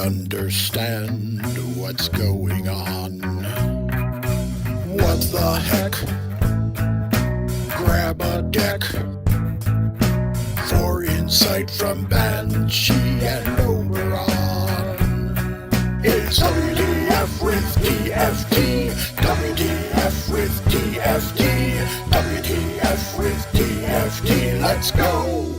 understand what's going on. What the heck? Grab a deck for insight from Banshee and Oberon. It's WTF with TFT, WTF with TFT, WTF with TFT, let's go!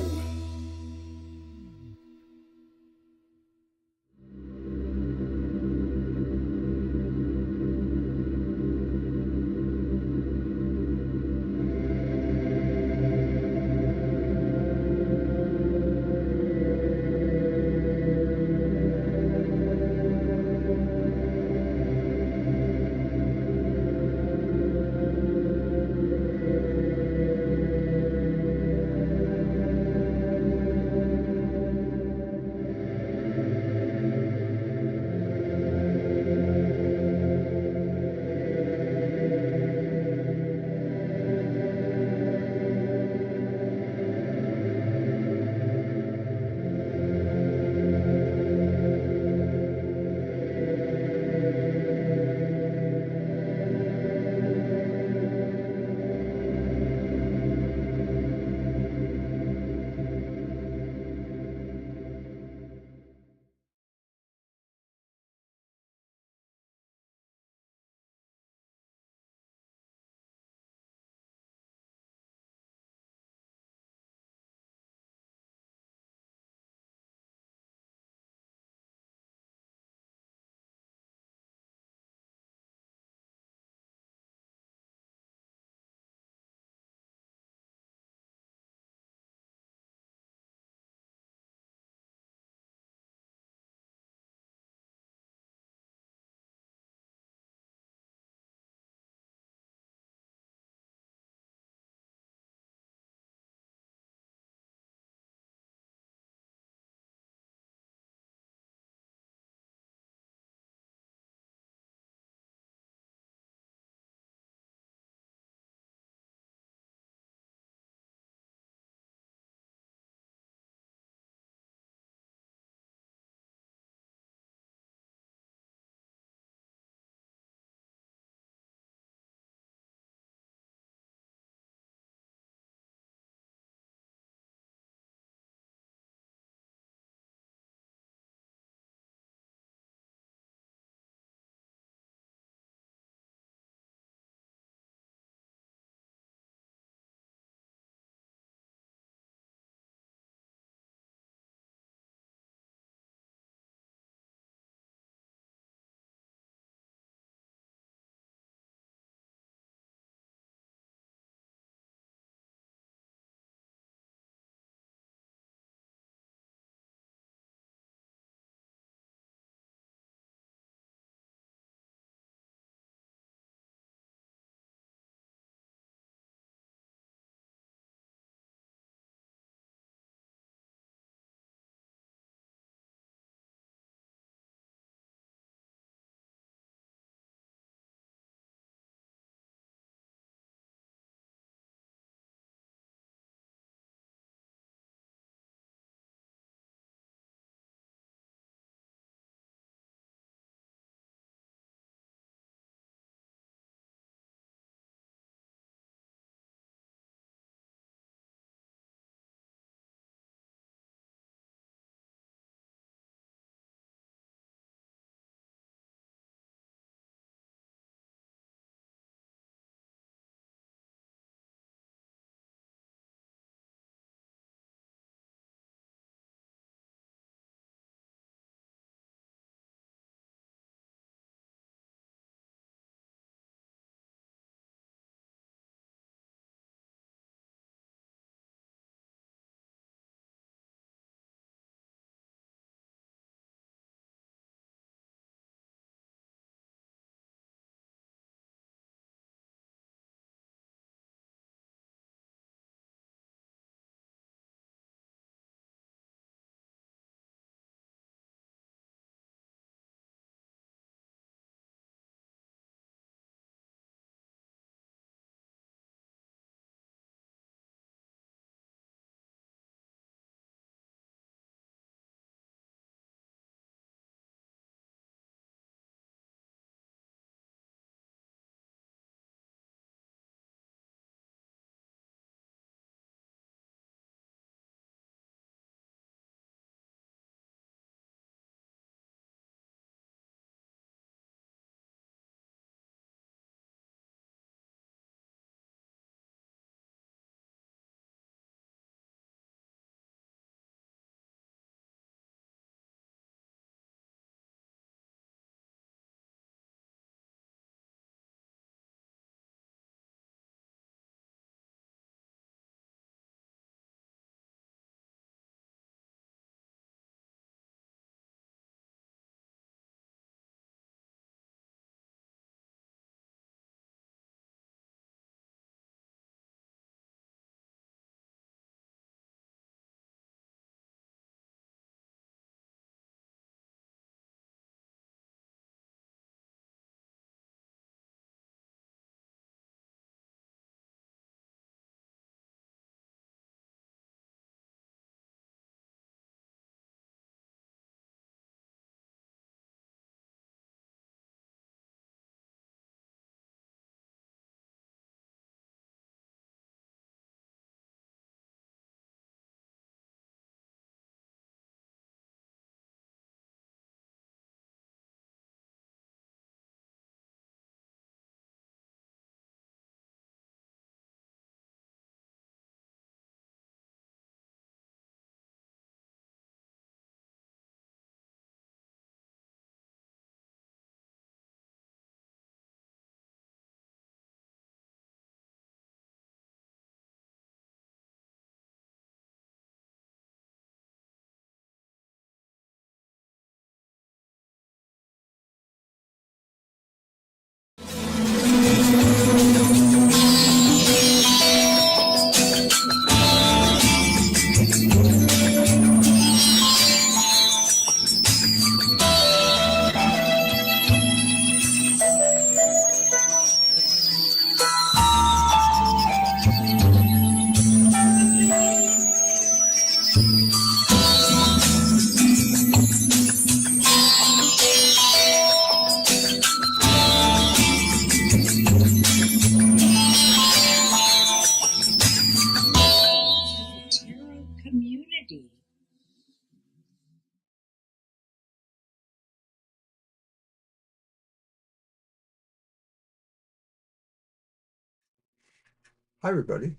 Hi, everybody.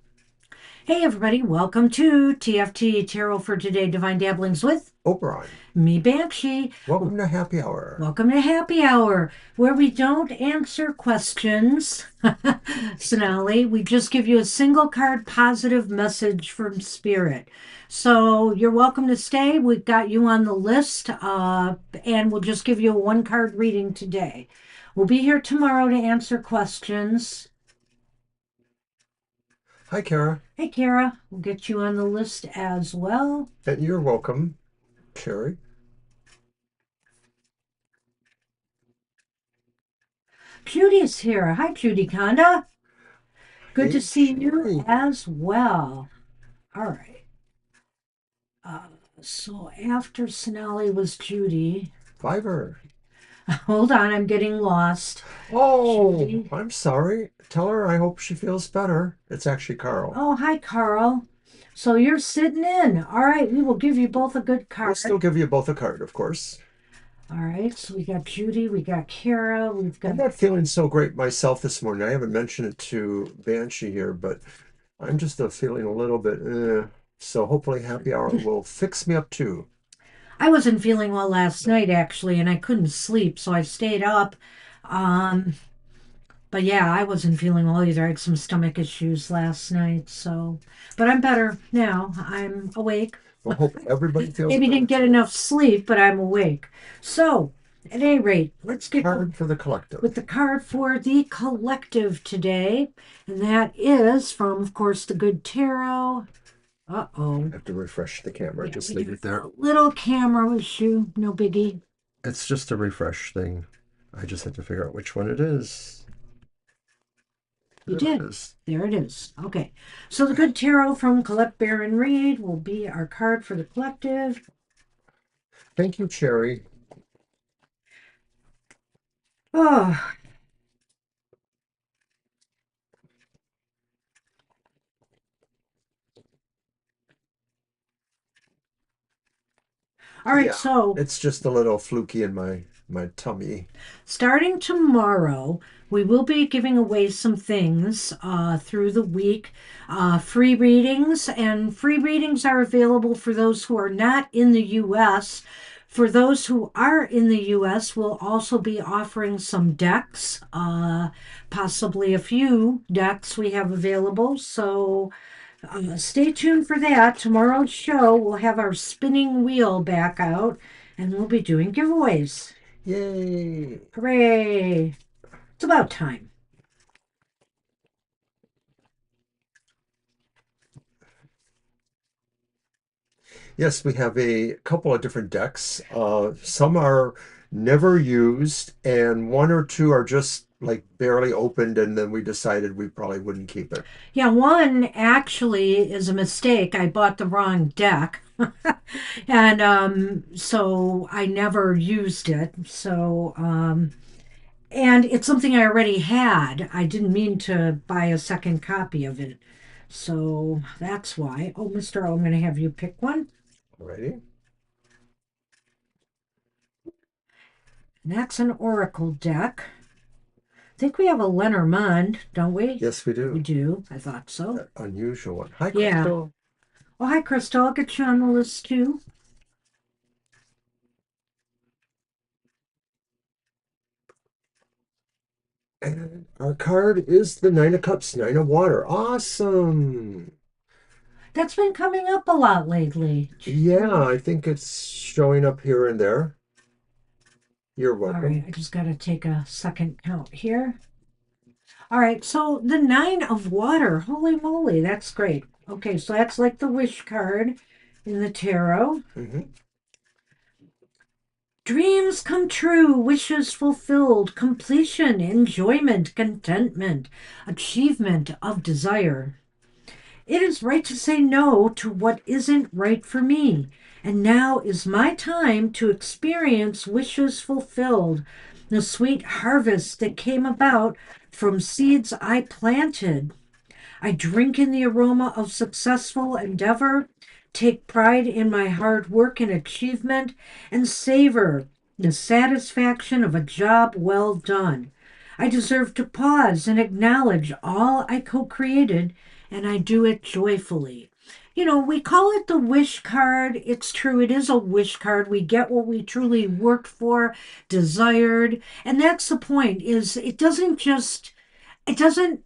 Hey everybody, welcome to TFT Tarot for Today Divine Dabblings with Oberon. me, Banshee. Welcome to Happy Hour. Welcome to Happy Hour, where we don't answer questions, Sonali. We just give you a single card positive message from Spirit. So you're welcome to stay. We've got you on the list, and we'll just give you a one card reading today. We'll be here tomorrow to answer questions. Hi, Kara. Hey, Kara, we'll get you on the list as well. And you're welcome, Sherry. Judy's here. Hi, Judy Conda. Good to Hey, see you Sherry. as well. All right. Uh, so after Sonali was Judy. Fiverr. Hold on, I'm getting lost. Oh, Judy. I'm sorry. Tell her I hope she feels better. It's actually Carl. Oh, hi, Carl. So you're sitting in. All right, we will give you both a good We'll still card. give you both a card, of course. All right, so we got Judy, we got Kara, we've I'm got. not feeling so great myself this morning. I haven't mentioned it to Banshee here, but I'm just feeling a little bit, So hopefully Happy Hour will fix me up too. I wasn't feeling well last night, actually, and I couldn't sleep, so I stayed up. Um, But yeah, I wasn't feeling well either. I had some stomach issues last night, so but I'm better now. I'm awake. We'll hope everybody feels Maybe better didn't get too. enough sleep, but I'm awake. So, at any rate, let's get Card going for the with collective. the card for the collective today, and that is from, of course, the Good Tarot. I Uh-oh. have to refresh the camera. Yeah, Just we leave got it there. a little camera issue. No biggie. It's just a refresh thing. I just have to figure out which one it is. You There it did. is. There it is. Okay. So the Good Tarot from Colette Baron Reed will be our card for the collective. Thank you, Cherry. Oh, all right. Yeah, So it's just a little fluky in my tummy. starting tomorrow, we will be giving away some things through the week. Free readings, and free readings are available for those who are not in the U.S. For those who are in the U.S., we'll also be offering some decks, possibly a few decks we have available. So stay tuned for that. Tomorrow's show, we'll have our spinning wheel back out and we'll be doing giveaways. Yay! Hooray! It's about time. Yes, we have a couple of different decks. Some are never used, and one or two are just like barely opened, and then we decided we probably wouldn't keep it. Yeah, one actually is a mistake. I bought the wrong deck. And so I never used it. And it's something I already had. I didn't mean to buy a second copy of it. So that's why. Oh, Mr. O, I'm going to have you pick one. Alrighty? And that's an Oracle deck. I think we have a Lenormand, don't we? Yes, we We do. do. I thought so. That unusual one. Hi, Yeah. Crystal. Oh, hi, Crystal. I'll get you on the list too. And our card is the Nine of Cups, Nine of Water. Awesome. That's been coming up a lot lately. Yeah, I think it's showing up here and there. You're All right, welcome. I just got to take a second count here. All right, so the Nine of Water. Holy moly, that's great. Okay, so that's like the wish card in the tarot. Hmm. Dreams come true, wishes fulfilled, completion, enjoyment, contentment, achievement of desire. It is right to say no to what isn't right for me. And now is my time to experience wishes fulfilled, the sweet harvest that came about from seeds I planted. I drink in the aroma of successful endeavor, take pride in my hard work and achievement, and savor the satisfaction of a job well done. I deserve to pause and acknowledge all I co created, and I do it joyfully. We call it the wish card. It's true, it is a wish card. We get what we truly worked for, desired, and that's the point is it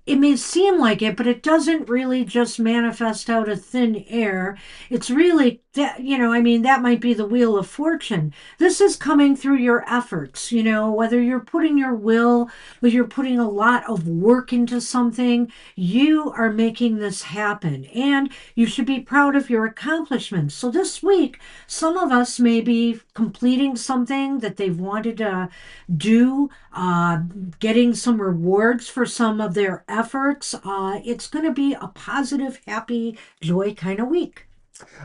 may seem like it, but it doesn't really just manifest out of thin air. It's really that, that might be the wheel of fortune. This is coming through your efforts, whether you're putting your will, whether you're putting a lot of work into something, you are making this happen. And you should be proud of your accomplishments. So this week, some of us may be completing something that they've wanted to do, getting some rewards for some of their efforts. It's going to be a positive, happy, joy kind of week.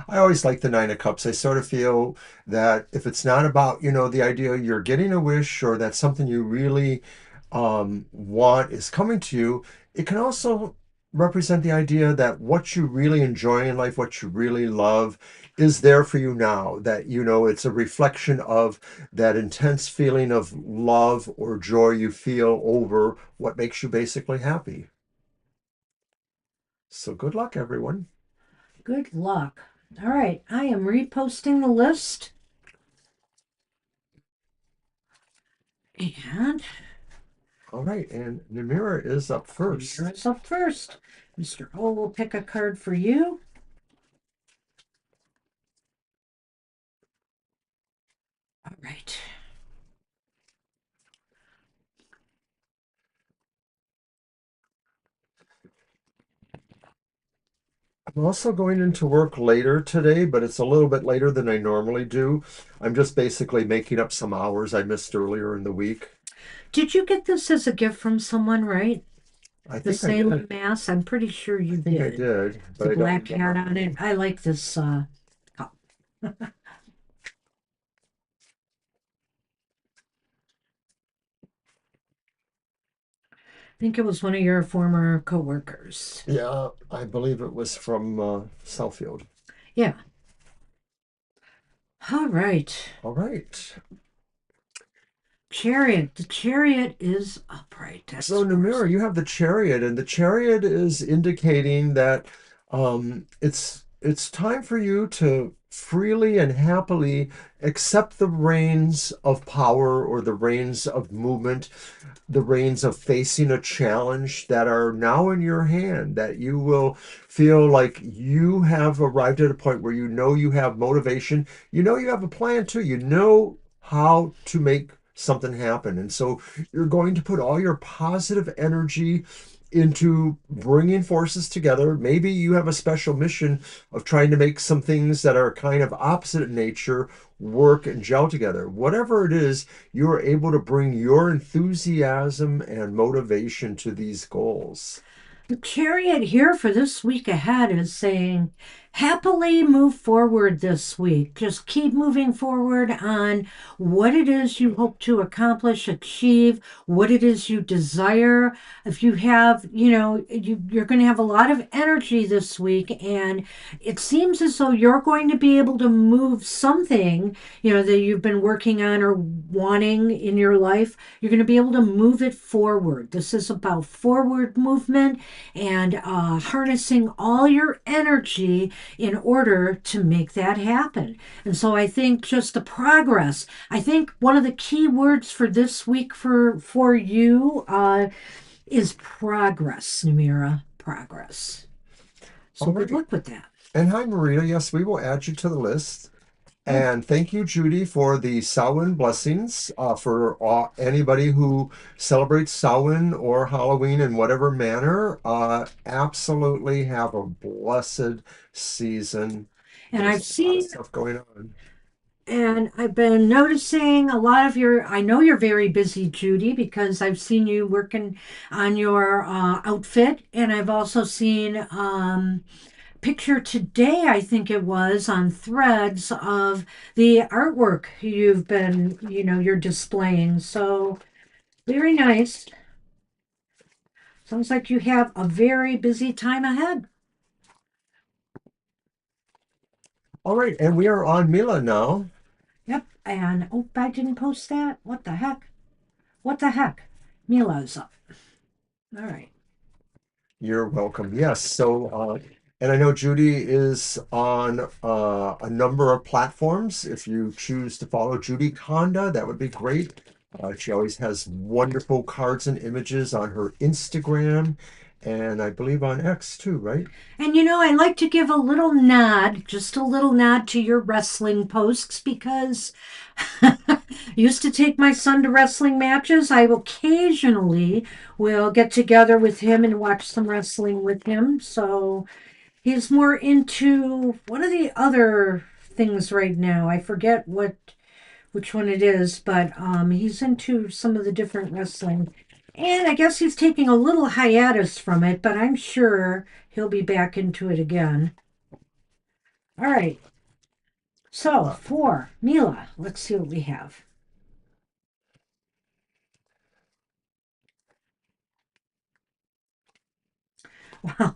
I always like the Nine of Cups. I sort of feel that if it's not about, the idea you're getting a wish or that something you really want is coming to you, it can also represent the idea that what you really enjoy in life, what you really love, is there for you now. That, it's a reflection of that intense feeling of love or joy you feel over what makes you basically happy. So good luck, everyone. Good luck. All right, I am reposting the list. And All right, and Namira is up first. Namira's up first. Mr. O will pick a card for you. All right. I'm also going into work later today, but it's a little bit later than I normally do. I'm just basically making up some hours I missed earlier in the week. Did you get this as a gift from someone, right? I The think I Salem did. Mass? I'm pretty sure you I think I did. did, but The I don't black hat remember. on it. I like this cup. I think it was one of your former coworkers. Yeah, I believe it was from Southfield. Yeah. All right. All right. Chariot. The chariot is upright. So, That's Namira, you have the chariot, and the chariot is indicating that it's time for you to freely and happily accept the reins of power or the reins of movement, the reins of facing a challenge that are now in your hand, that you will feel like you have arrived at a point where you have motivation, you have a plan too, you know how to make something happen. And so you're going to put all your positive energy into bringing forces together. Maybe you have a special mission of trying to make some things that are kind of opposite in nature work and gel together. Whatever it is, you are able to bring your enthusiasm and motivation to these goals. The chariot here for this week ahead is saying, happily move forward this week. Just keep moving forward on what it is you hope to accomplish, achieve, what it is you desire. If you have, you're going to have a lot of energy this week, and it seems as though you're going to be able to move something, that you've been working on or wanting in your life. You're going to be able to move it forward. This is about forward movement and harnessing all your energy in order to make that happen. And so I think just the progress. I think one of the key words for this week for you is progress, Namira. Progress. So All good right. luck with that. And hi, Marita. Yes, we will add you to the list. And thank you, Judy, for the Samhain blessings. For anybody who celebrates Samhain or Halloween in whatever manner, absolutely have a blessed season. And There's I've a lot of seen stuff going on. And I've been noticing a lot of I know you're very busy, Judy, because I've seen you working on your outfit. And I've also seen picture today, I think it was, on Threads of the artwork you're displaying. So very nice. Sounds like you have a very busy time ahead. All right, and we are on Mila now. Yep. And oh, I didn't post that. What the heck? What the heck? Mila's up. All right. You're welcome. Yes. So, and I know Judy is on a number of platforms. If you choose to follow Judy Conda, that would be great. She always has wonderful cards and images on her Instagram and I believe on X too, right? And you know, I like to give a little nod, just a little nod to your wrestling posts because I used to take my son to wrestling matches. I occasionally will get together with him and watch some wrestling with him. So he's more into one of the other things right now. I forget which one it is, but he's into some of the different wrestling. And I guess he's taking a little hiatus from it, but I'm sure he'll be back into it again. All right. So Uh, for Mila, let's see what we have. Wow.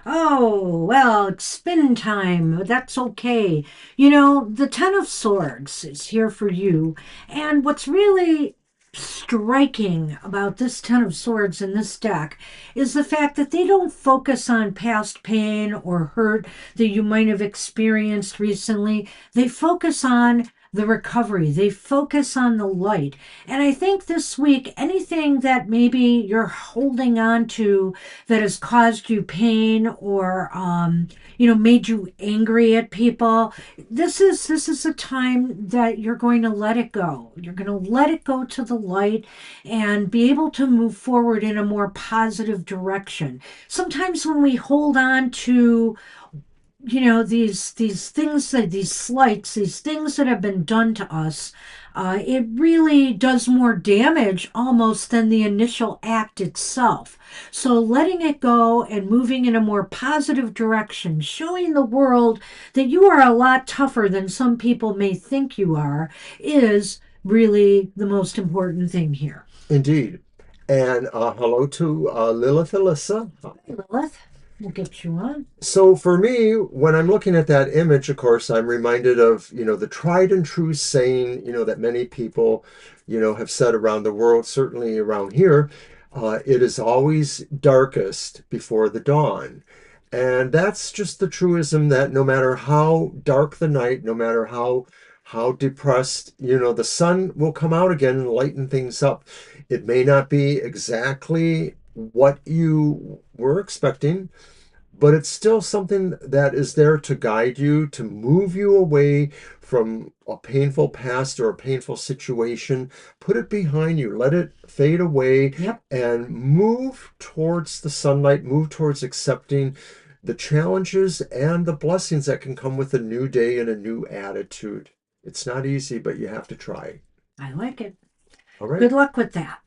Oh, well, it's spin time. That's okay. You know, the Ten of Swords is here for you. And what's really striking about this Ten of Swords in this deck is the fact that they don't focus on past pain or hurt that you might have experienced recently. They focus on the recovery, they focus on the light. And I think this week, anything that maybe you're holding on to that has caused you pain or made you angry at people, this is a time that you're going to let it go. You're going to let it go to the light and be able to move forward in a more positive direction. Sometimes when we hold on to these things, that these slights, these things that have been done to us, it really does more damage almost than the initial act itself. So letting it go and moving in a more positive direction, showing the world that you are a lot tougher than some people may think you are, is really the most important thing here. Indeed. And hello to Lilith Alyssa. Hey, Lilith, we'll get you on. So for me, when I'm looking at that image, of course, I'm reminded of, the tried and true saying, that many people, have said around the world, certainly around here, it is always darkest before the dawn. And that's just the truism that no matter how dark the night, no matter how depressed, the sun will come out again and lighten things up. It may not be exactly what you were expecting, but it's still something that is there to guide you, to move you away from a painful past or a painful situation. Put it behind you, let it fade away, Yep. and move towards the sunlight, move towards accepting the challenges and the blessings that can come with a new day and a new attitude. It's not easy, but you have to try. I like it. All right. Good luck with that.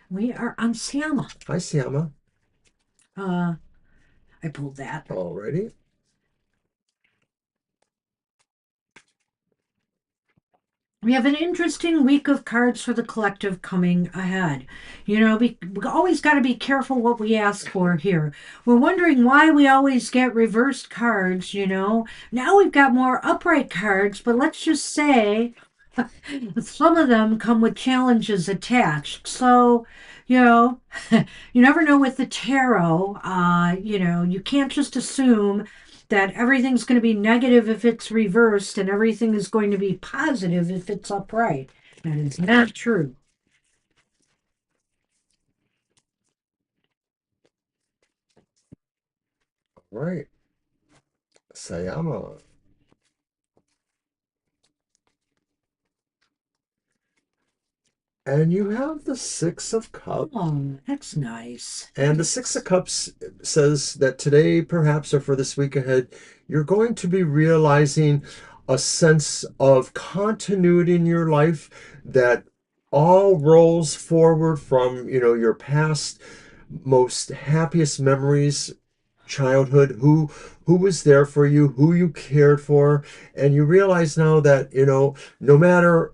We are on Siama. Hi, Siama. I pulled that. Alrighty. We have an interesting week of cards for the collective coming ahead. You know, we always got to be careful what we ask for here. We're wondering why we always get reversed cards, you know. Now we've got more upright cards, but let's just say some of them come with challenges attached. So, you know, you never know with the tarot. You can't just assume that everything's going to be negative if it's reversed and everything is going to be positive if it's upright. That is not true. All right. Sayama. And you have the Six of Cups. Oh, that's nice. And the Six of Cups says that today, perhaps, or for this week ahead, you're going to be realizing a sense of continuity in your life that all rolls forward from, your past most happiest memories, childhood, who was there for you, who you cared for, and you realize now that, no matter,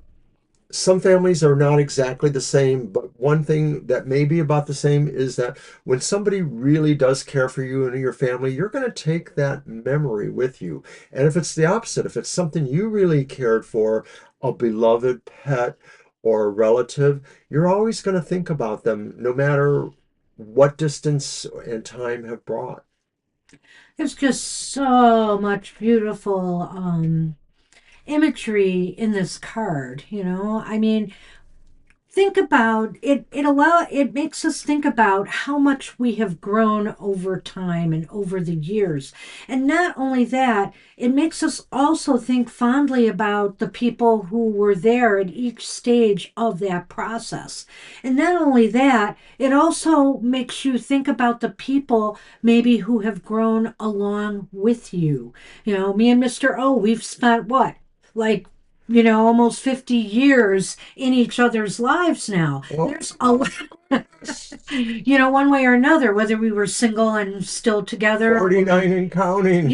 some families are not exactly the same, but one thing that may be about the same is that when somebody really does care for you and your family, you're going to take that memory with you. And if it's the opposite, if it's something you really cared for, a beloved pet or a relative, you're always going to think about them no matter what distance and time have brought. There's just so much beautiful imagery in this card, you know? I mean, think about it. It makes us think about how much we have grown over time and over the years. And not only that, it makes us also think fondly about the people who were there at each stage of that process. And not only that, it also makes you think about the people maybe who have grown along with you. You know, me and Mr. O, we've spent what, like, almost 50 years in each other's lives now. Well, There's a lot, one way or another, whether we were single and still together. 49 and counting.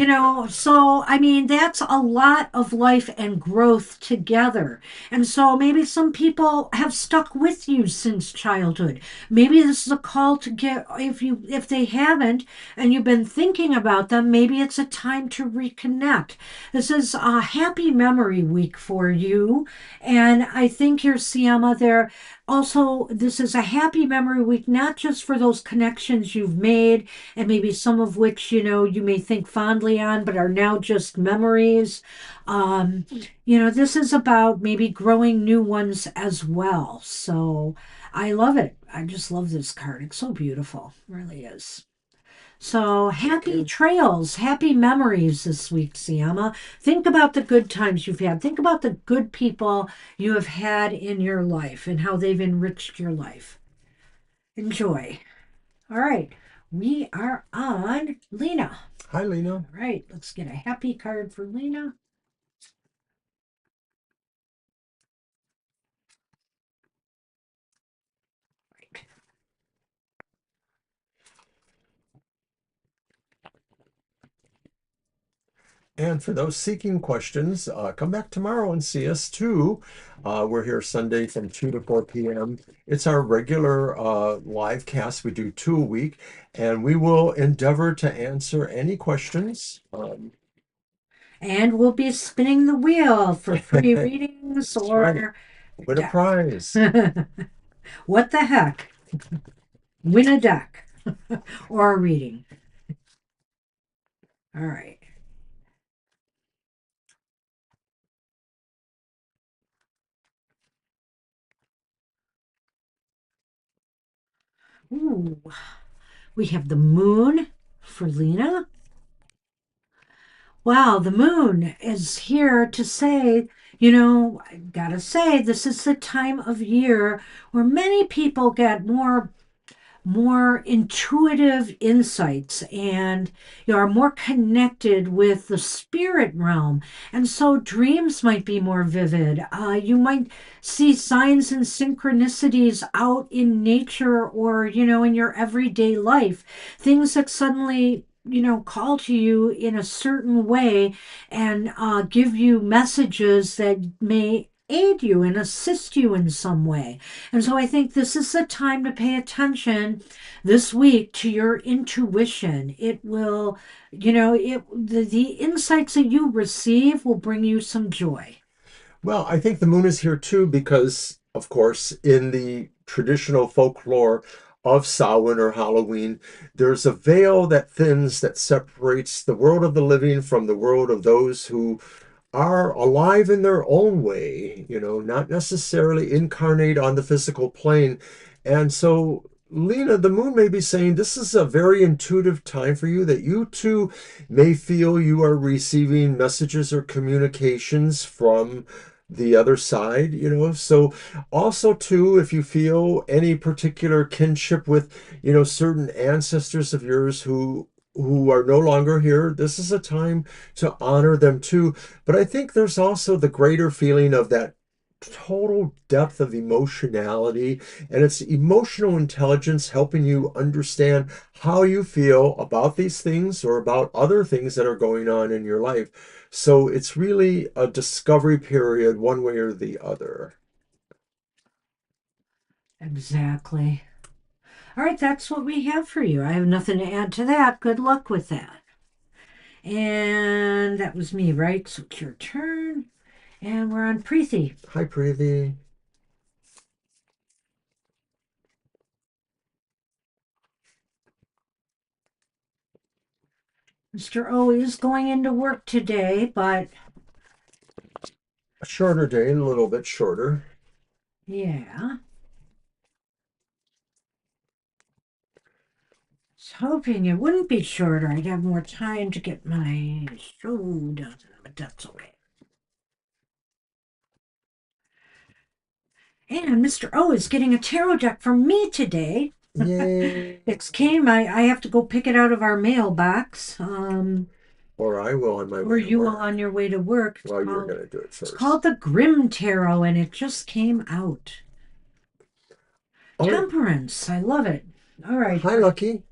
So I mean, that's a lot of life and growth together. And so maybe some people have stuck with you since childhood. Maybe this is a call to get, if they haven't and you've been thinking about them, maybe it's a time to reconnect. This is a happy memory week for you. And I think here, Siama, there also, this is a happy memory week, not just for those connections you've made and maybe some of which you may think fondly on but are now just memories. This is about maybe growing new ones as well. So I love it. I just love this card. It's so beautiful. It really is. So happy trails, happy memories this week, Siama. Think about the good times you've had. Think about the good people you have had in your life and how they've enriched your life. Enjoy. All right, we are on Lena. Hi, Lena. All right, let's get a happy card for Lena. Right. And for those seeking questions, come back tomorrow and see us too. We're here Sunday from 2 to 4 p.m. It's our regular live cast. We do 2 a week, and we will endeavor to answer any questions. And we'll be spinning the wheel for free readings That's right. or Win a prize. what the heck? Win a deck or a reading. All right. Ooh, we have the moon for Lena. Wow, the moon is here to say, I gotta say, this is the time of year where many people get more intuitive insights and you are more connected with the spirit realm. And so dreams might be more vivid. You might see signs and synchronicities out in nature or, in your everyday life. Things that suddenly call to you in a certain way and give you messages that may aid you and assist you in some way. And so I think this is the time to pay attention this week to your intuition. It will, the insights that you receive will bring you some joy. Well, I think the moon is here too because, of course, in the traditional folklore of Samhain or Halloween, there's a veil that thins that separates the world of the living from the world of those who are alive in their own way, not necessarily incarnate on the physical plane. And so, Lena, the moon may be saying this is a very intuitive time for you, that you too may feel you are receiving messages or communications from the other side, So also too, if you feel any particular kinship with, certain ancestors of yours who are no longer here, this is a time to honor them too. But I think there's also the greater feeling of that total depth of emotionality, and it's emotional intelligence helping you understand how you feel about these things or about other things that are going on in your life. So it's really a discovery period, one way or the other. Exactly. All right, that's what we have for you. I have nothing to add to that. Good luck with that. And that was me, right? So it's your turn. And we're on Preeti. Hi, Preeti. Mr. O is going into work today, but A shorter day, a little bit shorter. yeah. Was hoping it wouldn't be shorter. I'd have more time to get my show done, but that's okay. And Mr. O is getting a tarot deck from me today. Yay. I have to go pick it out of our mailbox. Or I will on my Or way to you will work. on your way to work. Well, you're going to do it It's called first. the Grim Tarot, and it just came out. All right. Temperance. I love it. All right. Hi, Lucky.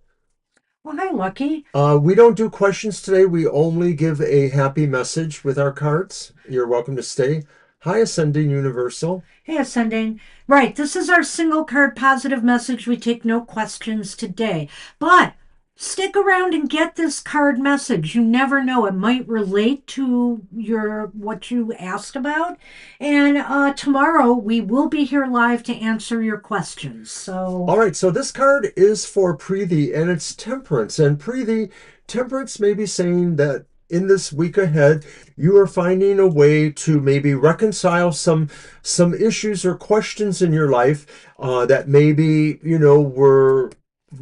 Well, hi, Lucky. We don't do questions today. We only give a happy message with our cards. You're welcome to stay. Hi, Ascending Universal. Hey, Ascending. Right, this is our single card positive message. We take no questions today. But stick around and get this card message. You never know. It might relate to your what you asked about. And tomorrow we will be here live to answer your questions. So All right, so this card is for Preeti, and it's Temperance. And Preeti, Temperance may be saying that in this week ahead, you are finding a way to maybe reconcile some issues or questions in your life that maybe were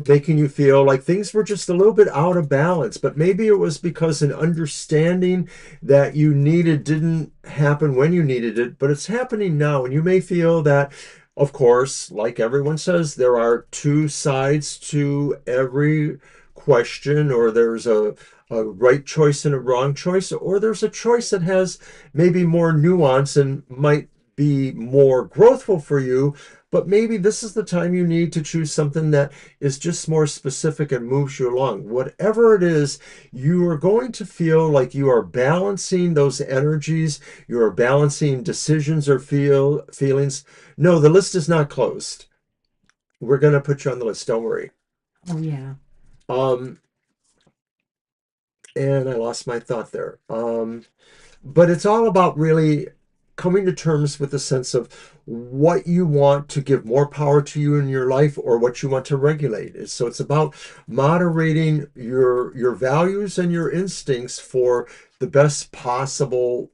making you feel like things were just a little bit out of balance. But maybe it was because an understanding that you needed didn't happen when you needed it, but it's happening now, and you may feel that. Of course, like everyone says, there are two sides to every question, or there's a right choice and a wrong choice, or there's a choice that has maybe more nuance and might be more growthful for you. But maybe this is the time you need to choose something that is just more specific and moves you along. Whatever it is, you are going to feel like you are balancing those energies, you are balancing decisions or feelings. No, the list is not closed. We're going to put you on the list. Don't worry. oh yeah. Um, and I lost my thought there. But it's all about really coming to terms with the sense of what you want to give more power to you in your life or what you want to regulate. So it's about moderating your values and your instincts for the best possible,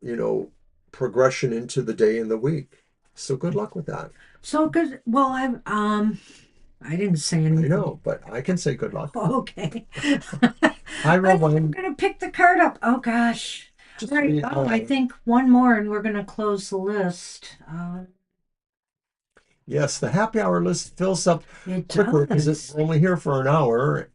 progression into the day and the week. So good luck with that. So good. Well, I didn't say I anything. know, but I can say good luck. Okay. Hi, I'm Rowan. gonna pick the card up. Oh gosh. Just Right. read. Oh, I think one more and we're gonna close the list. Yes, the happy hour list fills up It quicker because does. we're only here for an hour.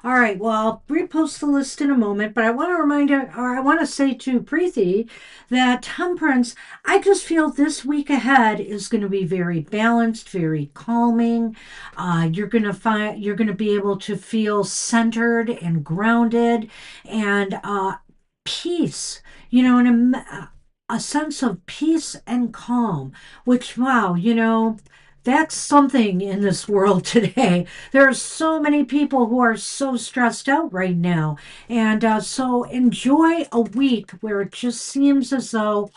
All right. Well, I'll repost the list in a moment, but I want to remind you, or I want to say to Preeti that temperance, I just feel this week ahead is going to be very balanced, very calming. You're going to be able to feel centered and grounded and peace, and a sense of peace and calm, which, wow, that's something in this world today. There are so many people who are so stressed out right now. And so enjoy a week where it just seems as though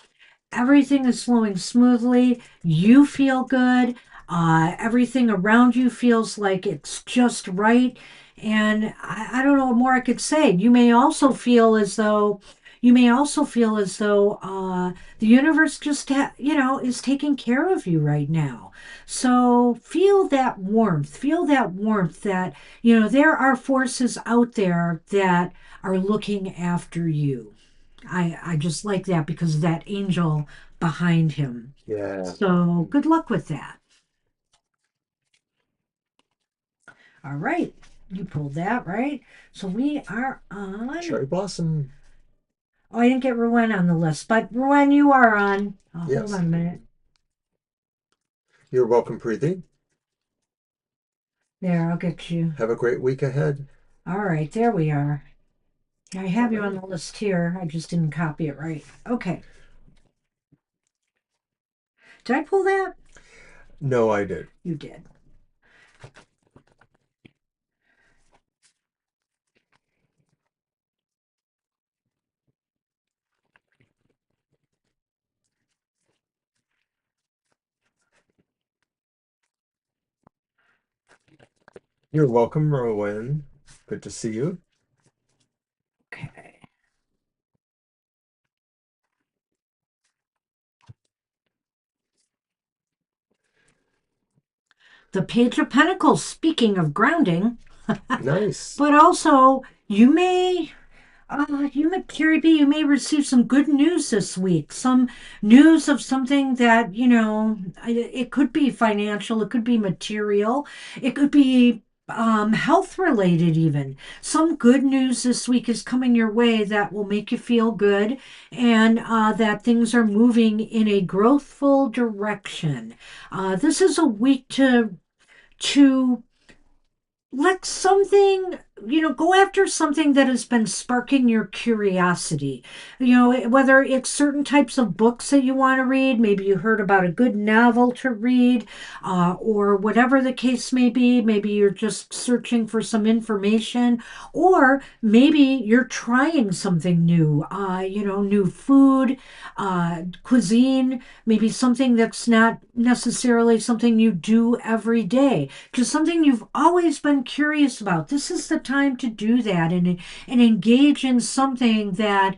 everything is flowing smoothly. You feel good. Everything around you feels like it's just right. And I don't know what more I could say. You may also feel as though the universe just is taking care of you right now. So feel that warmth. Feel that warmth that there are forces out there that are looking after you. I just like that because of that angel behind him. Yeah. So good luck with that. All right. You pulled that, right? So we are on. Cherry Blossom. Oh, I didn't get Rowan on the list, but Rowan, you are on. Hold Yes. on a minute. You're welcome, Preeti. There, I'll get you. Have a great week ahead. All right, there we are. I All have you on right. the list here. I just didn't copy it right. Okay. Did I pull that? No, I did. You did. You're welcome, Rowan. Good to see you. the Page of Pentacles, speaking of grounding, Nice. but also Carrie B, you may receive some good news this week. Some news of something that, it could be financial, it could be material, it could be health related, even. Some good news this week is coming your way that will make you feel good and that things are moving in a growthful direction. This is a week to let something, go after something that has been sparking your curiosity. Whether it's certain types of books that you want to read, maybe you heard about a good novel to read, or whatever the case may be. Maybe you're just searching for some information, or maybe you're trying something new, new food, cuisine, maybe something that's not necessarily something you do every day, just something you've always been curious about. This is the time to do that and engage in something that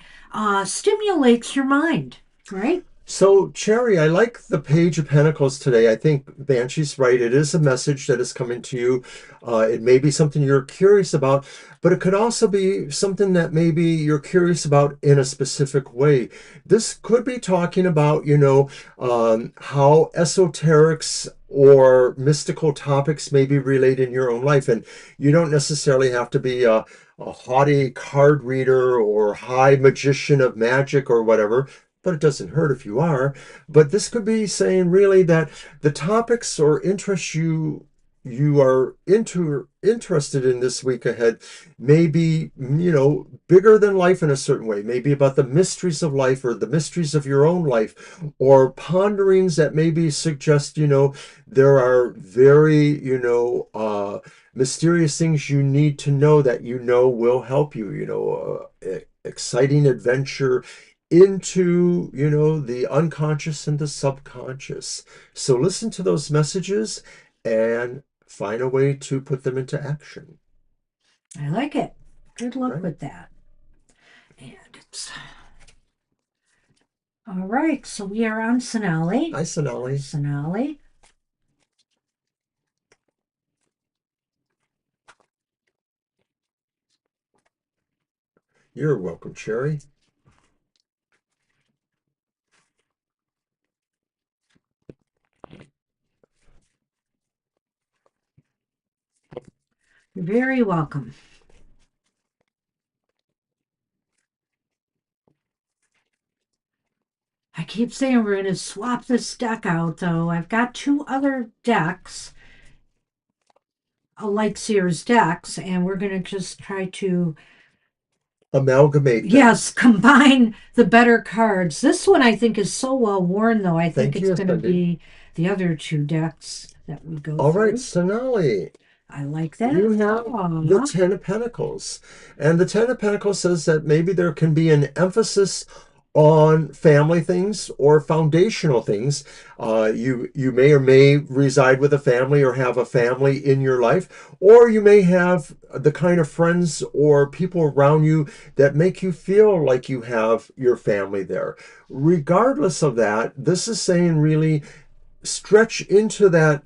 stimulates your mind, right? So, Cherry, I like the Page of Pentacles today. I think Banshee's right. It is a message that is coming to you. It may be something you're curious about, but it could also be something that maybe you're curious about in a specific way. This could be talking about, how esoterics or mystical topics may be related in your own life. And you don't necessarily have to be a haughty card reader or high magician of magic or whatever, but it doesn't hurt if you are. But this could be saying really that the topics or interests you are interested in this week ahead may be, bigger than life in a certain way, maybe about the mysteries of life or the mysteries of your own life, or ponderings that maybe suggest, there are very, mysterious things you need to know that will help you, exciting adventure into, the unconscious and the subconscious. So listen to those messages and find a way to put them into action. I like it. Good luck Right. with that. And it's all right. So we are on Sonali. Hi, Sonali. Sonali. You're welcome, Cherry. You're very welcome. I keep saying we're going to swap this deck out, though. I've got two other decks, Light Seers decks, and we're going to just try to, Amalgamate them. yes, combine the better cards. This one I think is so well worn, though. I think Thank it's you, going to Cindy. be the other two decks that we go All through. right, Sonali. I like that. You have the Ten of Pentacles. And the Ten of Pentacles says that maybe there can be an emphasis on family things or foundational things. You may or may reside with a family or have a family in your life, or you may have the kind of friends or people around you that make you feel like you have your family there. Regardless of that, this is saying really stretch into that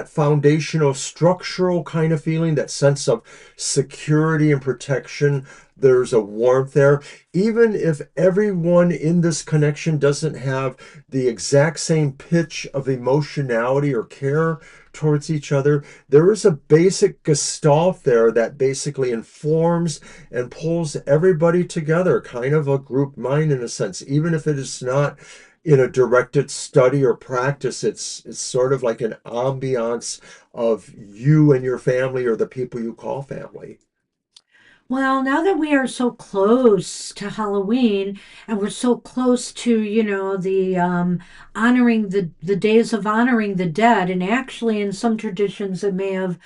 foundational structural kind of feeling, that sense of security and protection. There's a warmth there. Even if everyone in this connection doesn't have the exact same pitch of emotionality or care towards each other, there is a basic gestalt there that basically informs and pulls everybody together, kind of a group mind in a sense, even if it is not in a directed study or practice. It's sort of like an ambiance of you and your family or the people you call family. Well, now that we are so close to Halloween and we're so close to, the honoring the days of honoring the dead, and actually in some traditions it may have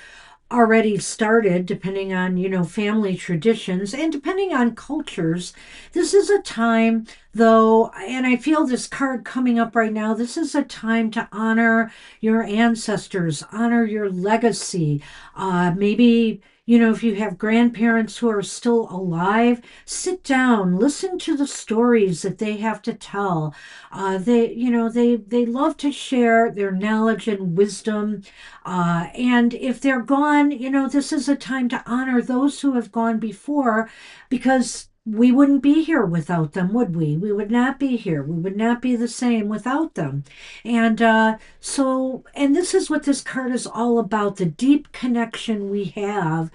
already started, depending on, family traditions and depending on cultures. This is a time, though, and I feel this card coming up right now, this is a time to honor your ancestors, honor your legacy. Maybe if you have grandparents who are still alive, sit down, listen to the stories that they have to tell. They love to share their knowledge and wisdom. And if they're gone, this is a time to honor those who have gone before, because we wouldn't be here without them, would we? We would not be here. We would not be the same without them. And this is what this card is all about, the deep connection we have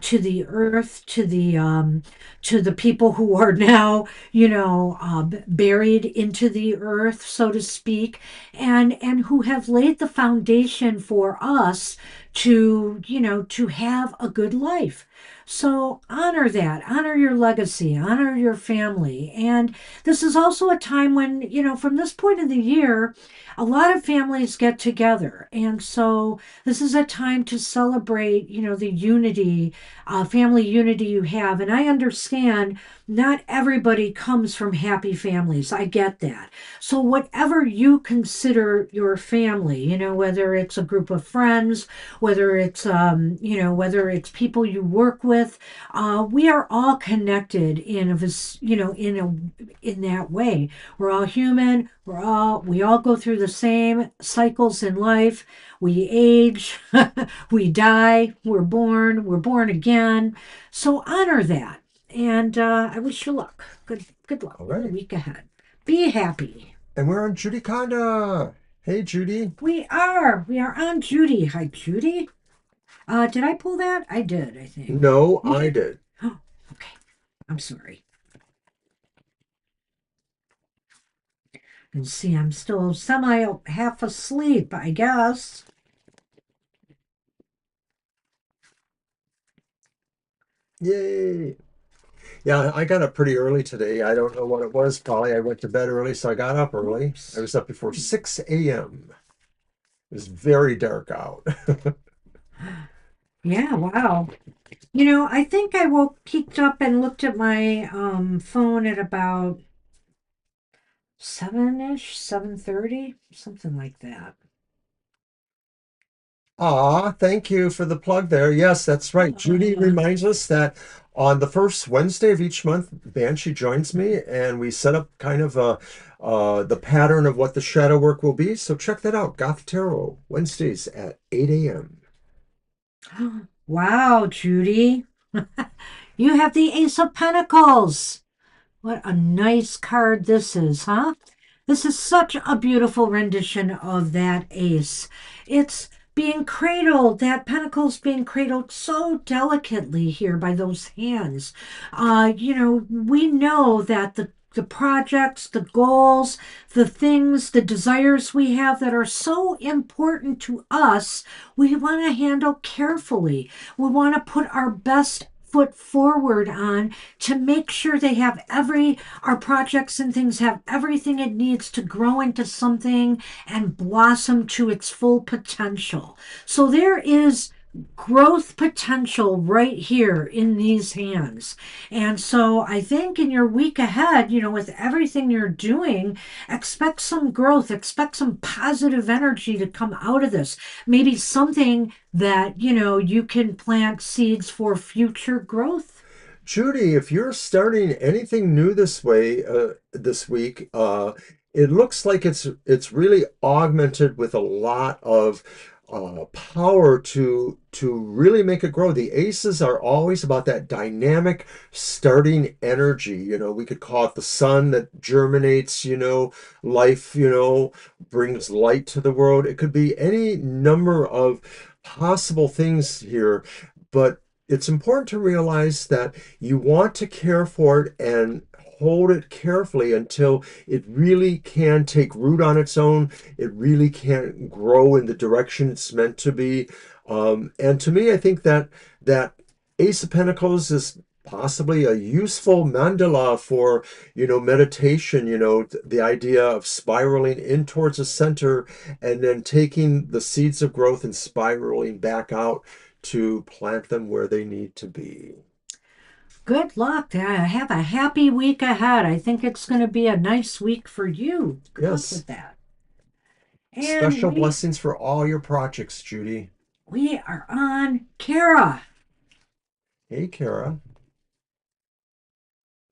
to the earth, to the people who are now, buried into the earth, so to speak, and who have laid the foundation for us to have a good life. So honor that, honor your legacy, honor your family. And this is also a time when, from this point of the year, a lot of families get together. And so this is a time to celebrate, the unity, family unity you have. And I understand not everybody comes from happy families. I get that. So whatever you consider your family, whether it's a group of friends, whether it's people you work with, we are all connected in that way. We're all human. We all go through the same cycles in life. We age, we die, we're born again. So honor that. And I wish you luck. Good luck All in the right. week ahead. Be happy. And we're on Judy Conda. Hey, Judy. We are on Judy. Hi, Judy. Did I pull that? I did, I think. No, You I did? did. Oh, okay. I'm sorry. And see, I'm still semi half asleep, I guess. Yay. Yeah, I got up pretty early today. I don't know what it was. Probably I went to bed early, so I got up early. Oops. I was up before 6 a.m. It was very dark out. Yeah, wow. I think I peeked up and looked at my phone at about 7-ish, 7:30, something like that. Thank you for the plug there. Yes, that's right. Judy Uh, reminds us that on the first Wednesday of each month, Banshee joins me, and we set up kind of the pattern of what the shadow work will be. So check that out. Goth Tarot, Wednesdays at 8 a.m. wow, Judy. You have the Ace of Pentacles. What a nice card this is, huh? This is such a beautiful rendition of that ace. It's being cradled, that pentacle's being cradled so delicately here by those hands. We know that the projects, the goals, the things, the desires we have that are so important to us, we want to handle carefully. We want to put our best foot forward on to make sure our projects and things have everything it needs to grow into something and blossom to its full potential. So there is growth potential right here in these hands. And so I think in your week ahead, with everything you're doing, expect some growth, expect some positive energy to come out of this. Maybe something that, you can plant seeds for future growth. Judy, if you're starting anything new this way, this week, it looks like it's really augmented with a lot of power to really make it grow. The aces are always about that dynamic starting energy. We could call it the sun that germinates, life, brings light to the world. It could be any number of possible things here, but it's important to realize that you want to care for it and hold it carefully until it really can take root on its own. It really can grow in the direction it's meant to be. And to me, I think that Ace of Pentacles is possibly a useful mandala for, meditation, the idea of spiraling in towards the center and then taking the seeds of growth and spiraling back out to plant them where they need to be. Good luck. Have a happy week ahead. I think it's going to be a nice week for you. Good luck Yes. with that. And Special we blessings for all your projects, Judy. we are on Kara. Hey, Kara.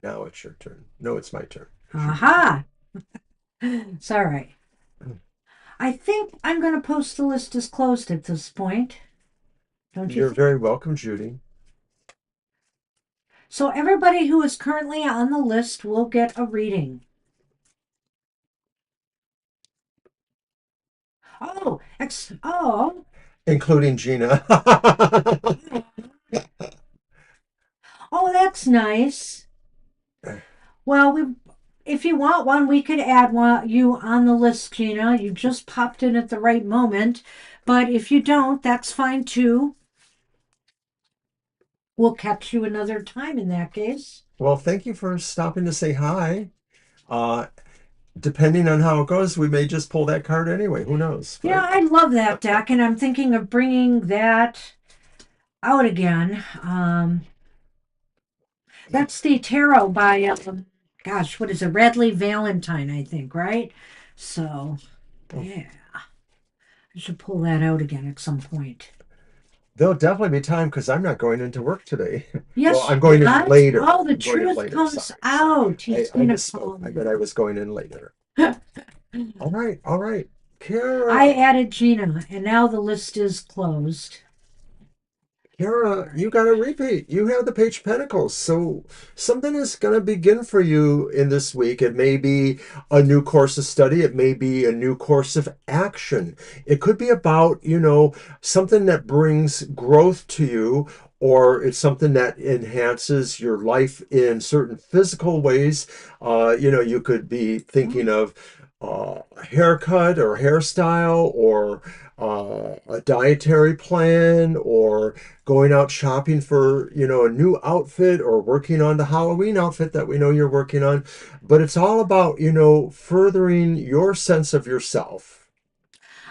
Now it's your turn. No, it's my turn. It's your turn. Aha! It's all right. I think I'm going to post the list as closed at this point. Don't you You're think? very welcome, Judy. So everybody who is currently on the list will get a reading. Oh, Including Gina. oh, that's nice. Well, if you want one, we could add you on the list, Gina. You just popped in at the right moment. But if you don't, that's fine too. We'll catch you another time in that case. Well, thank you for stopping to say hi. Uh, Depending on how it goes, we may just pull that card anyway. Who knows, Yeah, right? I love that deck, and I'm thinking of bringing that out again. That's the tarot by, gosh, what is it? Radley Valentine, I think, right? So, Oh, yeah, I should pull that out again at some point. there'll definitely be time because I'm not going into work today. Well, Yes, I'm going in what? later. Oh, the I'm going in truth later. comes Sorry. out. He's I gonna misspoke. call I me. meant I was going in later. All right, all right. I Kara, added Gina, and now the list is closed. All Kara, you right. got a repeat. You have the Page of Pentacles. So something is going to begin for you in this week. It may be a new course of study. It may be a new course of action. It could be about, something that brings growth to you, or it's something that enhances your life in certain physical ways. You could be thinking of a haircut or hairstyle, or a dietary plan, or going out shopping for, a new outfit, or working on the Halloween outfit that we know you're working on. But it's all about, furthering your sense of yourself.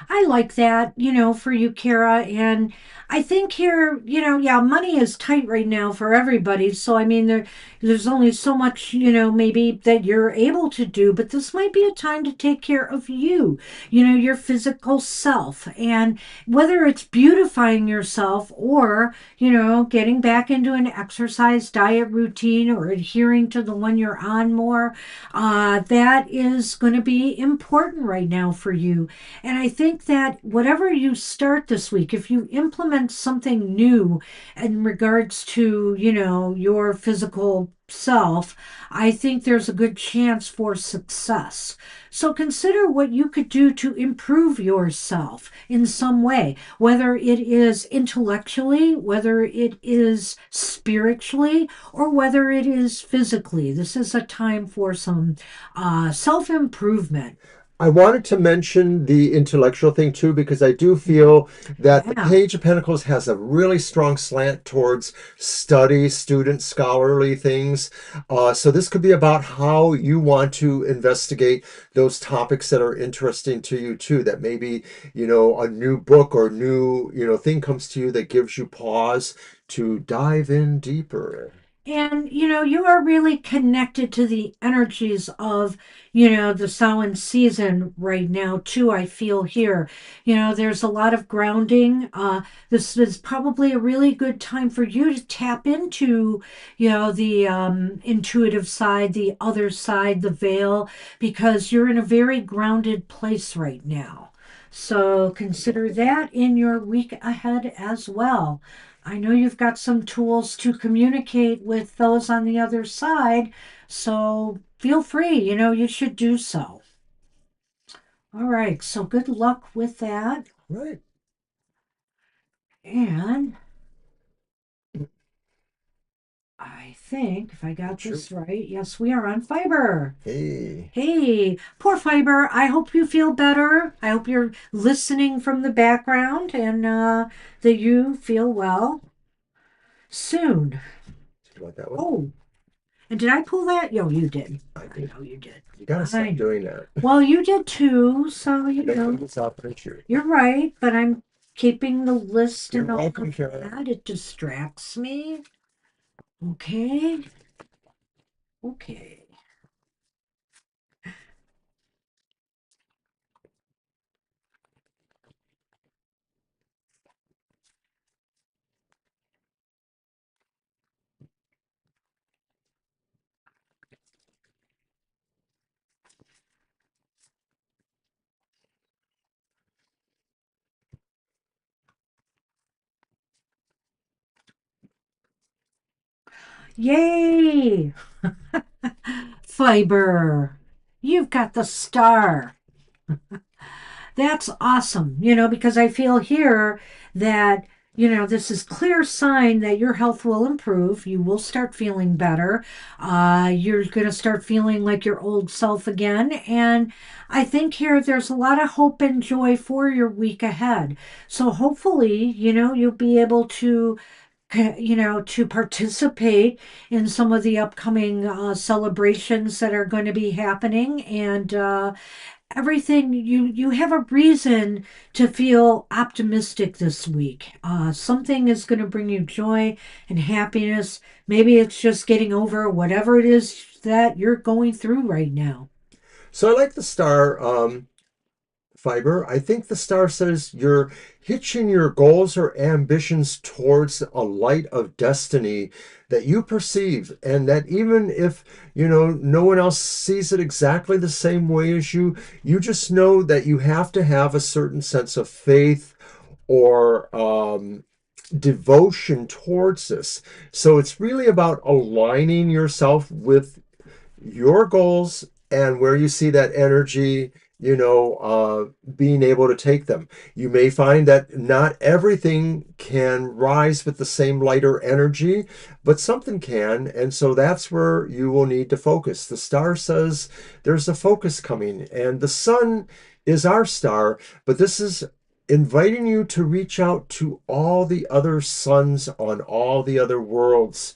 I like that, for you, Kara. And I think here, yeah, money is tight right now for everybody. So, I mean, there's only so much, maybe that you're able to do, but this might be a time to take care of you, your physical self. And whether it's beautifying yourself or, getting back into an exercise diet routine or adhering to the one you're on more, that is going to be important right now for you. And I think that whatever you start this week, if you implement something new in regards to, your physical self, I think there's a good chance for success. So consider what you could do to improve yourself in some way, whether it is intellectually, whether it is spiritually, or whether it is physically. This is a time for some self improvement. I wanted to mention the intellectual thing too, because I do feel that the Yeah. Page of Pentacles has a really strong slant towards study, student, scholarly things. So this could be about how you want to investigate those topics that are interesting to you too. That maybe, a new book or new, thing comes to you that gives you pause to dive in deeper. And you are really connected to the energies of, the Samhain season right now, too. I feel here. There's a lot of grounding. This is probably a really good time for you to tap into, the intuitive side, the other side, the veil, because you're in a very grounded place right now. So consider that in your week ahead as well. I know you've got some tools to communicate with those on the other side, so feel free, you should do so. All right, so good luck with that. Right. And I think if I got True. this right, yes, we are on Fiber. Hey. Hey, poor Fiber. I hope you feel better. I hope you're listening from the background and that you feel well soon. You want that one? Oh, and did I pull that? Yo, you did. I I did. know you did. You gotta I stop know. doing that. Well, you did too, so It's operation. you're right, but I'm keeping the list You're and all welcome, of Kara. that. It distracts me. Okay. Okay. Yay! Fiber. You've got the star. That's awesome, because I feel here that, this is clear sign that your health will improve. You will start feeling better. You're going to start feeling like your old self again. And I think here there's a lot of hope and joy for your week ahead. So hopefully, you'll be able to participate in some of the upcoming celebrations that are going to be happening, and everything you have a reason to feel optimistic this week. Something is going to bring you joy and happiness. Maybe it's just getting over whatever it is that you're going through right now. So I like the star. Fiber, I think the star says you're hitching your goals or ambitions towards a light of destiny that you perceive, and that even if no one else sees it exactly the same way as you just know that you have to have a certain sense of faith or devotion towards this. So it's really about aligning yourself with your goals and where you see that energy, being able to take them. You may find that not everything can rise with the same lighter energy, but something can. And so that's where you will need to focus. The star says there's a focus coming, and the sun is our star, but this is inviting you to reach out to all the other suns on all the other worlds.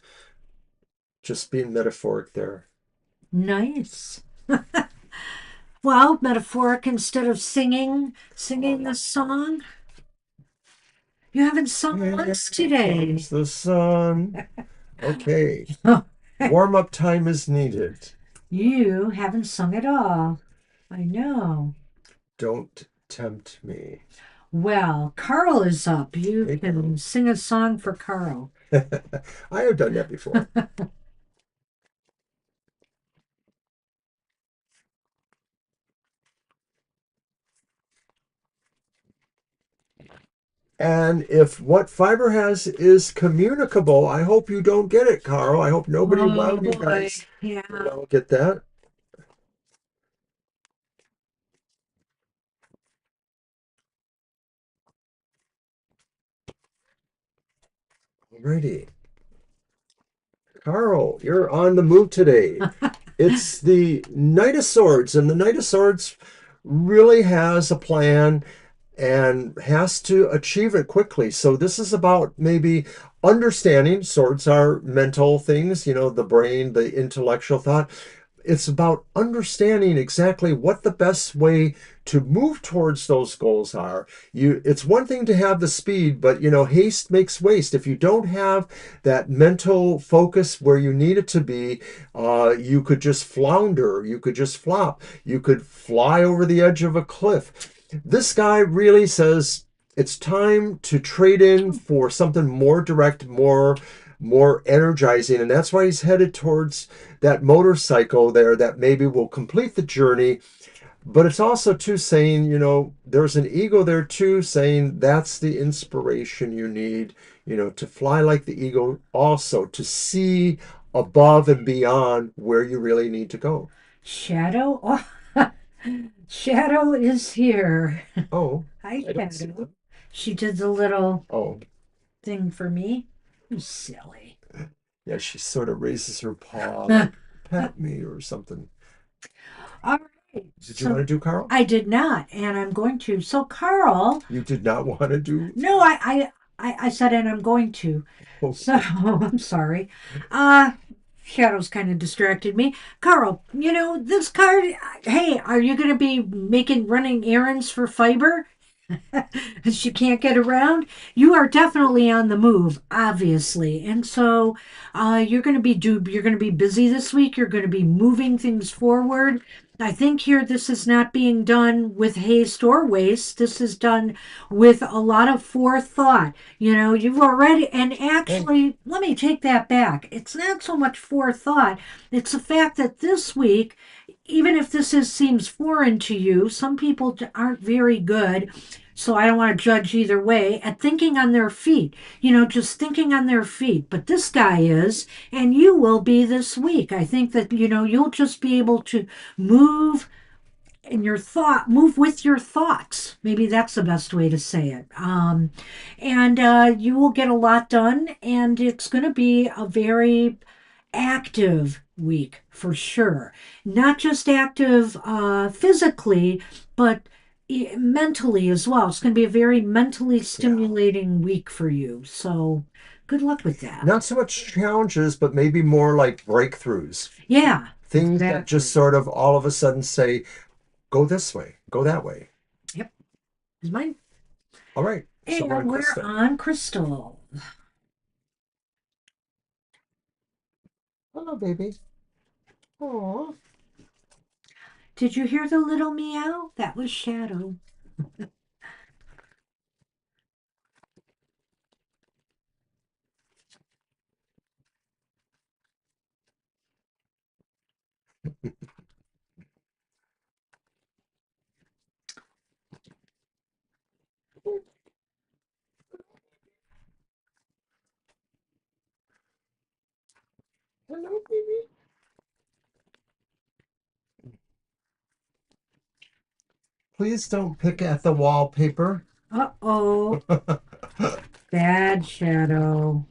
Just being metaphoric there. Nice. Well, metaphoric instead of singing the song. You haven't sung once today. Comes the sun. Okay. Warm up time is needed. You haven't sung at all. I know. Don't tempt me. Well, Carl is up. You Hey, can Carl. sing a song for Carl. I have done that before. And if what fiber has is communicable, I hope you don't get it, Carl. I hope nobody Oh around you boy. guys Yeah. get that. Alrighty. Carl, you're on the move today. It's the Knight of Swords, and the Knight of Swords really has a plan and has to achieve it quickly. So this is about maybe understanding. Swords are mental things, the brain, the intellectual thought. It's about understanding exactly what the best way to move towards those goals are. It's one thing to have the speed, but haste makes waste. If you don't have that mental focus where you need it to be, you could just flounder, you could just flop, you could fly over the edge of a cliff. This guy really says it's time to trade in for something more direct, more energizing, and that's why he's headed towards that motorcycle there that maybe will complete the journey. But it's also too saying, there's an ego there too, saying that's the inspiration you need, to fly like the eagle, also to see above and beyond where you really need to go. Shadow. Oh, Shadow is here. Oh, Hi, I don't see Shadow. them. She did the little Oh, thing for me. You silly. yeah, she sort of raises her paw like, pat me or something. All right. Did you want to So do Carl? I did not, and I'm going to. So Carl, You did not want to do? no, I said, and I'm going to. So Okay. I'm sorry. Uh, Shadows kind of distracted me. Carl, this card. Hey, are you going to be running errands for Fiber? She can't get around. You are definitely on the move, obviously, and so you're going to be busy this week. You're going to be moving things forward. I think here this is not being done with haste or waste. This is done with a lot of forethought. You've already, and Oh, actually, let me take that back. It's not so much forethought, it's the fact that this week, even if seems foreign to you, some people aren't very good. So I don't want to judge either way at thinking on their feet, just thinking on their feet. But this guy is, and you will be this week. I think that, you'll just be able to move move with your thoughts. Maybe that's the best way to say it. And you will get a lot done, and it's going to be a very active week for sure. Not just active physically, but mentally as well. It's going to be a very mentally stimulating week for you. So good luck with that. Not so much challenges, but maybe more like breakthroughs. Yeah, Things that exactly. just sort of all of a sudden say, go this way, go that way. Yep. Is mine. All right. So we're on And we're Crystal. on Crystal. Hello, baby. Oh. Did you hear the little meow? That was Shadow. Hello, baby. Please don't pick at the wallpaper. Uh-oh. Bad Shadow.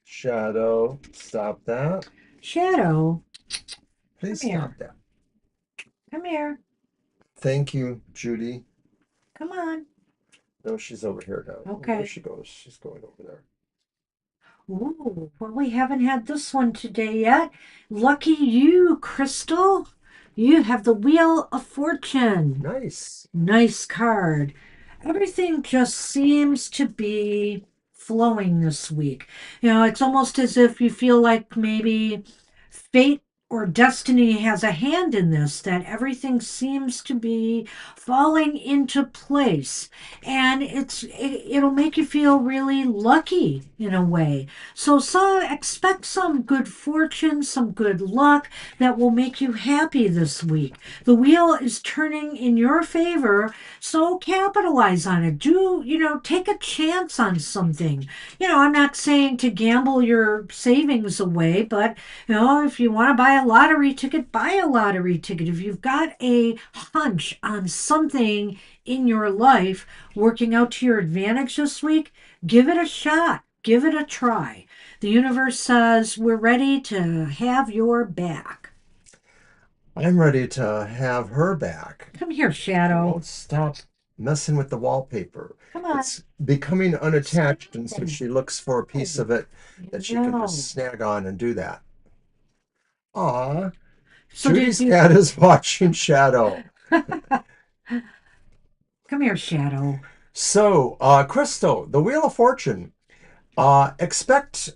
Shadow, stop that. Shadow, come Please here. stop that. Come here. Thank you, Judy. Come on. No, she's over here now. Okay. There she goes. She's going over there. Ooh, well, we haven't had this one today yet. Lucky you, Crystal. You have the Wheel of Fortune. Nice. Nice card. Everything just seems to be flowing this week. It's almost as if you feel like maybe fate or destiny has a hand in this, that everything seems to be falling into place. And it'll make you feel really lucky in a way. So expect some good fortune, some good luck that will make you happy this week. The wheel is turning in your favor, so capitalize on it. Take a chance on something. I'm not saying to gamble your savings away, but if you want to buy a lottery ticket, buy a lottery ticket. If you've got a hunch on something in your life working out to your advantage this week, give it a shot. Give it a try. The universe says we're ready to have your back. I'm ready to have her back. Come here, She Shadow. won't stop messing with the wallpaper. Come on. It's becoming unattached, and so she looks for a piece of it that she can No. just snag on and do that. Aw. So Judy's did you... cat is watching Shadow. Come here, Shadow. So, Crystal, the Wheel of Fortune. Expect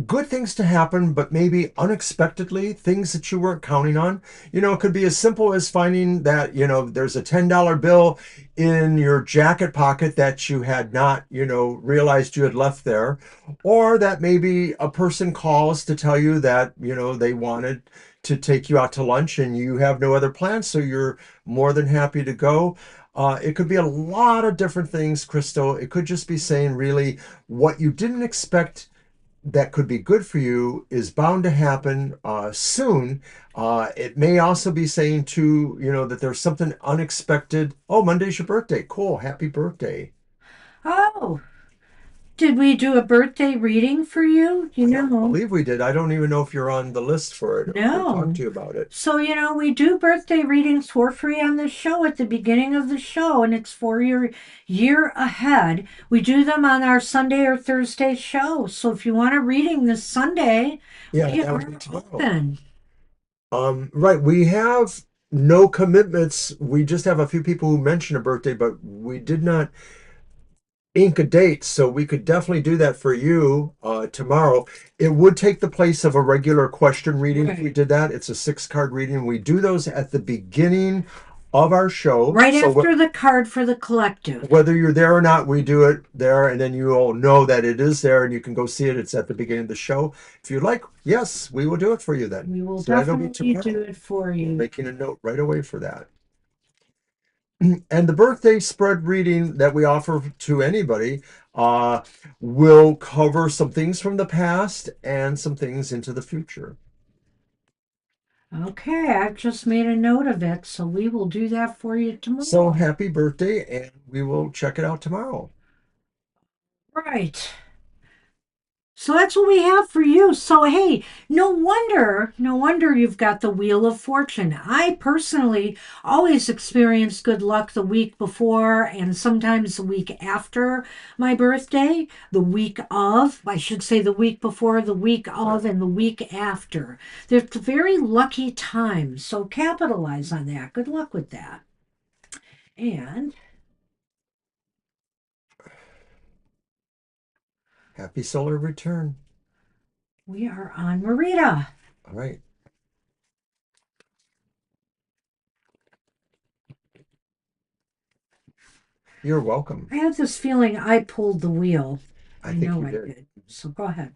good things to happen, but maybe unexpectedly, things that you weren't counting on. It could be as simple as finding that, there's a $10 bill in your jacket pocket that you had not, realized you had left there. Or that maybe a person calls to tell you that, they wanted to take you out to lunch and you have no other plans, so you're more than happy to go. It could be a lot of different things, Crystal. It could just be saying really what you didn't expect that could be good for you is bound to happen soon. It may also be saying too, that there's something unexpected. Oh, Monday's your birthday. Cool. Happy birthday. Oh, did we do a birthday reading for you? I don't believe we did. I don't even know if you're on the list for it or if we No. talked to you about it. So, we do birthday readings for free on the show at the beginning of the show, and it's for your year ahead. We do them on our Sunday or Thursday show. So if you want a reading this Sunday, Yeah, we that would are be tomorrow. open. Right. We have no commitments. We just have a few people who mentioned a birthday, but we did not ink a date, so we could definitely do that for you tomorrow. It would take the place of a regular question reading if we Right. did that. It's a 6-card reading. We do those at the beginning of our show. Right So after the card for the collective. whether you're there or not, we do it there, and then you all know that it is there, and you can go see it. It's at the beginning of the show. If you'd like, yes, we will do it for you then. We will So that'll be definitely do tomorrow. it for you. Making a note right away for that. And the birthday spread reading that we offer to anybody will cover some things from the past and some things into the future. Okay, I've just made a note of it, so we will do that for you tomorrow. So happy birthday, and we will check it out tomorrow. Right. So that's what we have for you. So hey, no wonder you've got the Wheel of Fortune. I personally always experience good luck the week before and sometimes the week after my birthday. The week of, I should say the week before, the week of, and the week after. They're very lucky times, so capitalize on that. Good luck with that. And Happy solar return. we are on Marita. All right. You're welcome. I have this feeling I pulled the wheel. I think know you I did. did. So go ahead.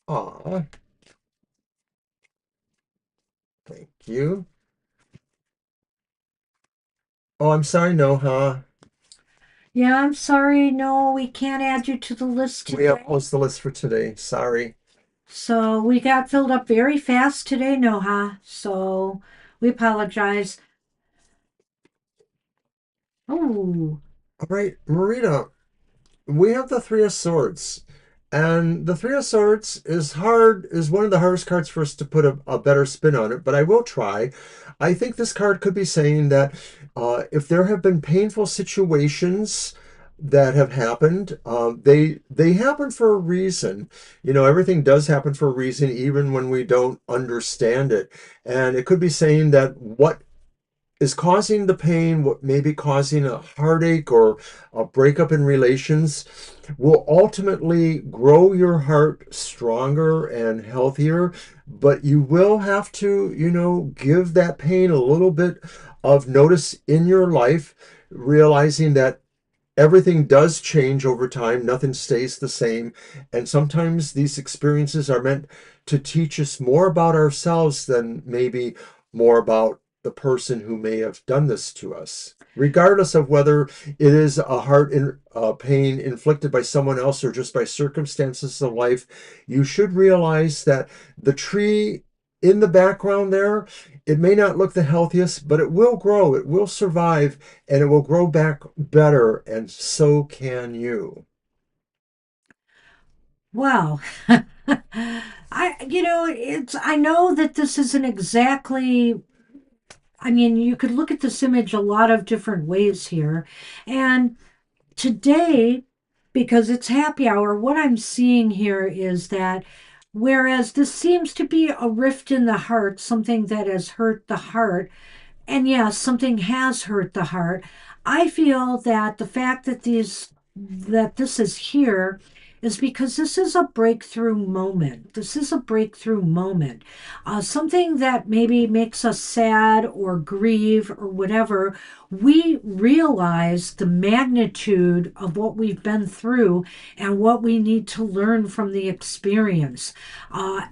Aw. Thank you. Oh, I'm sorry, no, huh? Yeah, I'm sorry. No, we can't add you to the list We have today. closed the list for today. Sorry. So we got filled up very fast today, Noha. So we apologize. Oh, All right, Marina, we have the Three of Swords. And the Three of Swords is one of the hardest cards for us to put a better spin on it, but I will try. I think this card could be saying that if there have been painful situations that have happened, they happen for a reason. You know, everything does happen for a reason, even when we don't understand it. And it could be saying that what is causing the pain, what may be causing a heartache or a breakup in relations, will ultimately grow your heart stronger and healthier. But you will have to, give that pain a little bit of notice in your life, realizing that everything does change over time. Nothing stays the same. And sometimes these experiences are meant to teach us more about ourselves than maybe more about the person who may have done this to us. Regardless of whether it is a pain inflicted by someone else or just by circumstances of life, you should realize that the tree in the background there, it may not look the healthiest, but it will grow, it will survive, and it will grow back better, and so can you. wow. I know that this isn't exactly, I mean, you could look at this image a lot of different ways here. And today, because it's happy hour, what I'm seeing here is that whereas this seems to be a rift in the heart, something that has hurt the heart, and yes, something has hurt the heart, I feel that the fact that this is here is because this is a breakthrough moment. This is a breakthrough moment. Something that maybe makes us sad or grieve or whatever. We realize the magnitude of what we've been through and what we need to learn from the experience.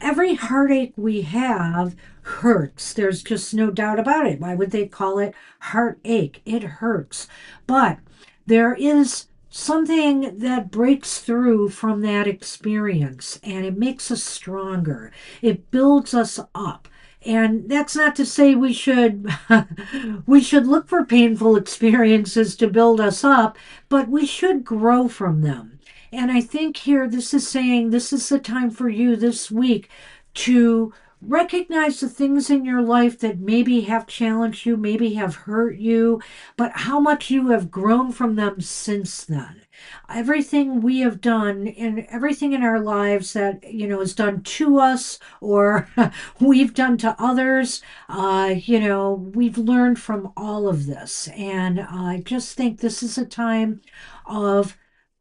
Every heartache we have hurts. There's just no doubt about it. Why would they call it heartache? It hurts. But there is something that breaks through from that experience and it makes us stronger. It builds us up. And that's not to say we should we should look for painful experiences to build us up, but we should grow from them. And I think here this is saying this is the time for you this week to recognize the things in your life that maybe have challenged you, maybe have hurt you, but how much you have grown from them since then. Everything we have done and everything in our lives that, is done to us or we've done to others, we've learned from all of this. And I just think this is a time of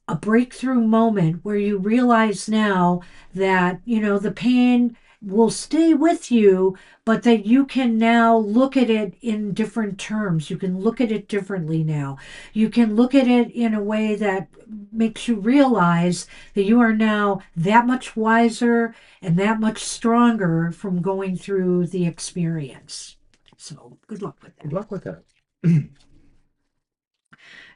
a breakthrough moment where you realize now that, the pain will stay with you, but that you can now look at it in different terms. You can look at it differently now. You can look at it in a way that makes you realize that you are now that much wiser and that much stronger from going through the experience. So, good luck with Good that. luck with that.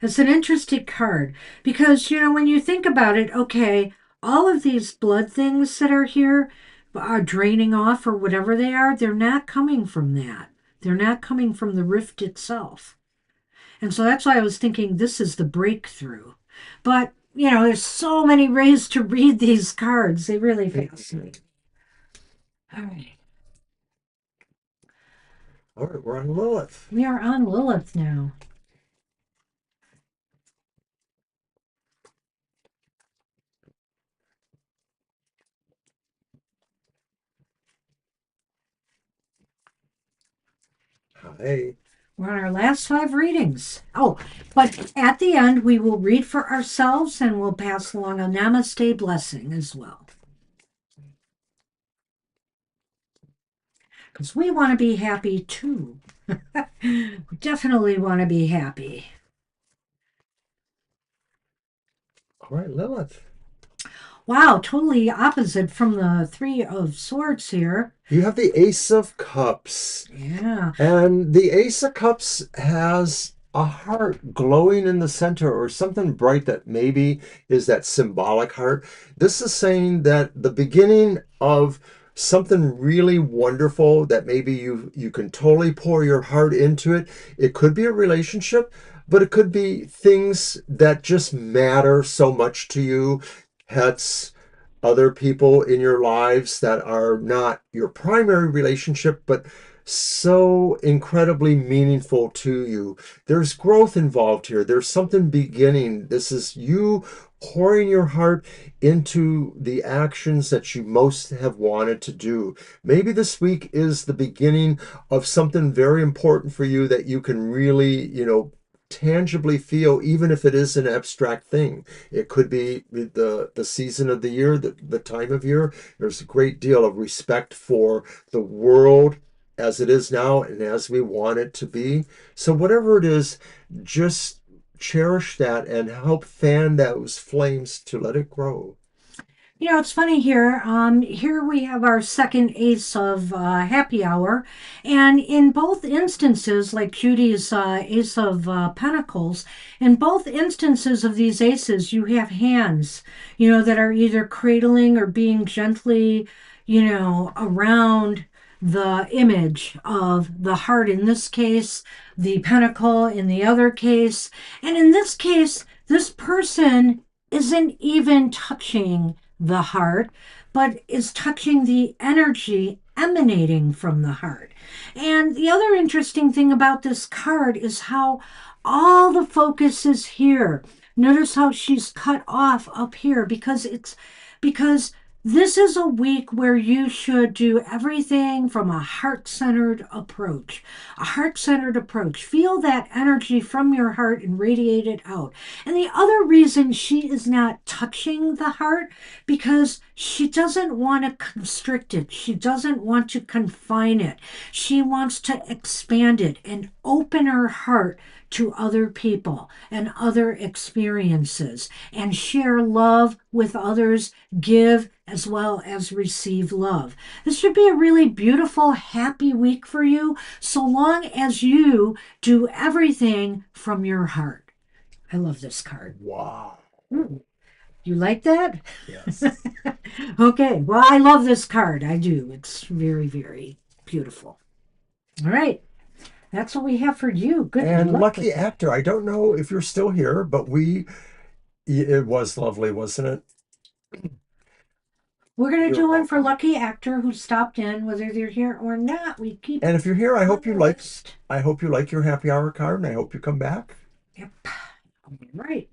It's an interesting card because, when you think about it, okay, all of these blood things that are here are draining off or whatever they are, they're not coming from that. They're not coming from the rift itself. And so that's why I was thinking this is the breakthrough. But, there's so many ways to read these cards. They really fascinate me. All right. All right, we're on Lilith. We are on Lilith now. Hi. We're on our last 5 readings. Oh, but at the end, we will read for ourselves and we'll pass along a namaste blessing as well. Because we want to be happy too. We definitely want to be happy. All right, Lilith. Wow, totally opposite from the Three of Swords here. You have the Ace of Cups. Yeah. And the Ace of Cups has a heart glowing in the center or something bright that maybe is that symbolic heart. This is saying that the beginning of something really wonderful that maybe you can totally pour your heart into it. It could be a relationship, but it could be things that just matter so much to you. Pets, other people in your lives that are not your primary relationship, but so incredibly meaningful to you. There's growth involved here. There's something beginning. This is you pouring your heart into the actions that you most have wanted to do. Maybe this week is the beginning of something very important for you that you can really, tangibly feel, even if it is an abstract thing. It could be the season of the year, the time of year. There's a great deal of respect for the world as it is now and as we want it to be. So whatever it is, just cherish that and help fan those flames to let it grow. It's funny here. Here we have our second ace of happy hour, and in both instances, like Cutie's ace of pentacles, in both instances of these aces, you have hands, that are either cradling or being gently, around the image of the heart in this case, the pentacle in the other case, and in this case, this person isn't even touching the heart, but is touching the energy emanating from the heart. And the other interesting thing about this card is how all the focus is here. Notice how she's cut off up here because this is a week where you should do everything from a heart-centered approach. A heart-centered approach. Feel that energy from your heart and radiate it out. And the other reason she is not touching the heart, because she doesn't want to constrict it. She doesn't want to confine it. She wants to expand it and open her heart to other people and other experiences and share love with others, give as well as receive love. This should be a really beautiful, happy week for you, so long as you do everything from your heart. I love this card. Wow. You like that? Yes. Okay, well, I love this card. I do. It's very, very beautiful. All right. That's what we have for you. Good And luck lucky with that. actor. I don't know if you're still here, but it was lovely, wasn't it? We're going to You're do one for welcome. lucky actor who stopped in, whether they're here or not. We keep And if you're here, I on hope you the like list. I hope you like your happy hour card and I hope you come back. Yep. Right.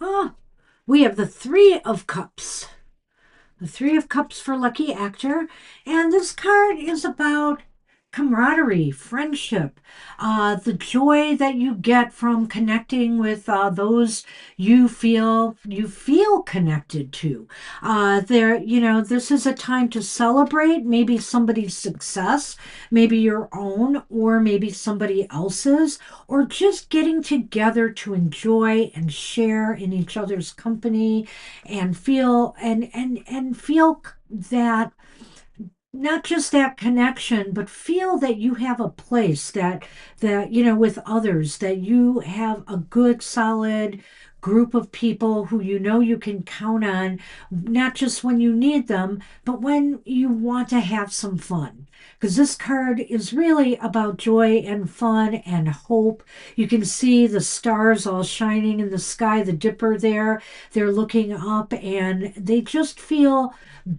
Ah, we have the Three of Cups. The Three of Cups for lucky actor. And this card is about camaraderie, friendship, the joy that you get from connecting with those you feel connected to. This is a time to celebrate maybe somebody's success, maybe your own, or maybe somebody else's, or just getting together to enjoy and share in each other's company and feel that, not just that connection, but feel that you have a place that with others, that you have a good solid group of people who you can count on, not just when you need them, but when you want to have some fun. Because this card is really about joy and fun and hope. You can see the stars all shining in the sky, the dipper there. They're looking up and they just feel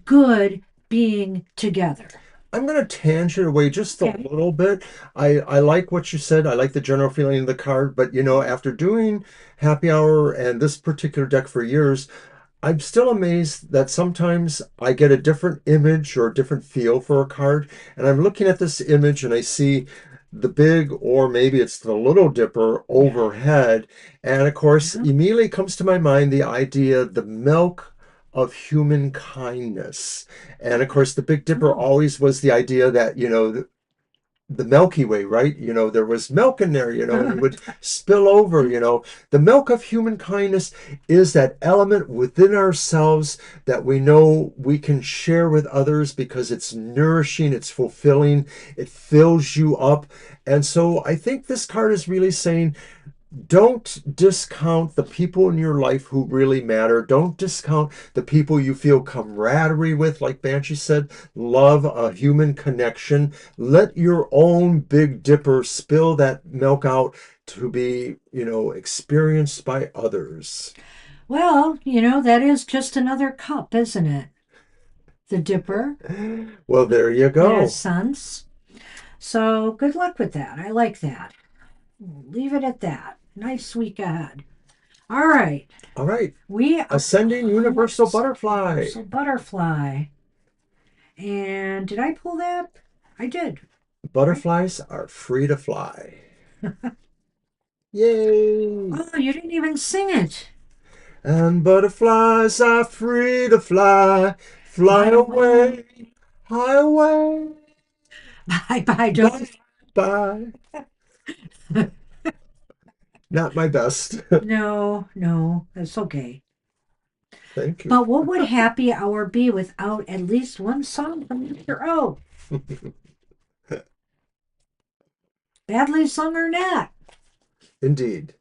good being together. I'm going to tangent away just a Okay. little bit. I like what you said. I like the general feeling of the card, but after doing happy hour and this particular deck for years, I'm still amazed that sometimes I get a different image or a different feel for a card. And I'm looking at this image and I see the big, or maybe it's the Little Dipper Yeah. overhead. And of course, Yeah. immediately comes to my mind the idea, the milk of human kindness. And of course, the Big Dipper Oh. always was the idea that, the Milky Way, right? There was milk in there, and it would spill over. The milk of human kindness is that element within ourselves that we know we can share with others because it's nourishing, it's fulfilling, it fills you up. And so I think this card is really saying, don't discount the people in your life who really matter. Don't discount the people you feel camaraderie with, like Banshee said, love, a human connection. Let your own Big Dipper spill that milk out to be, experienced by others. Well, that is just another cup, isn't it? The dipper, Well, there you in a go. sense. So good luck with that. I like that. Leave it at that. Nice week ahead. All right. All right. We are Ascending on Universal the Butterfly. Universal Butterfly. And did I pull that? I did. Right? Butterflies are free to fly. Yay! Oh, you didn't even sing it. And butterflies are free to fly, fly Fly away. away, high away, Bye bye, bye don't. bye. Not my best. No, no, that's okay. Thank you. But what would happy hour be without at least one song from Mr. O? Badly sung or not? Indeed.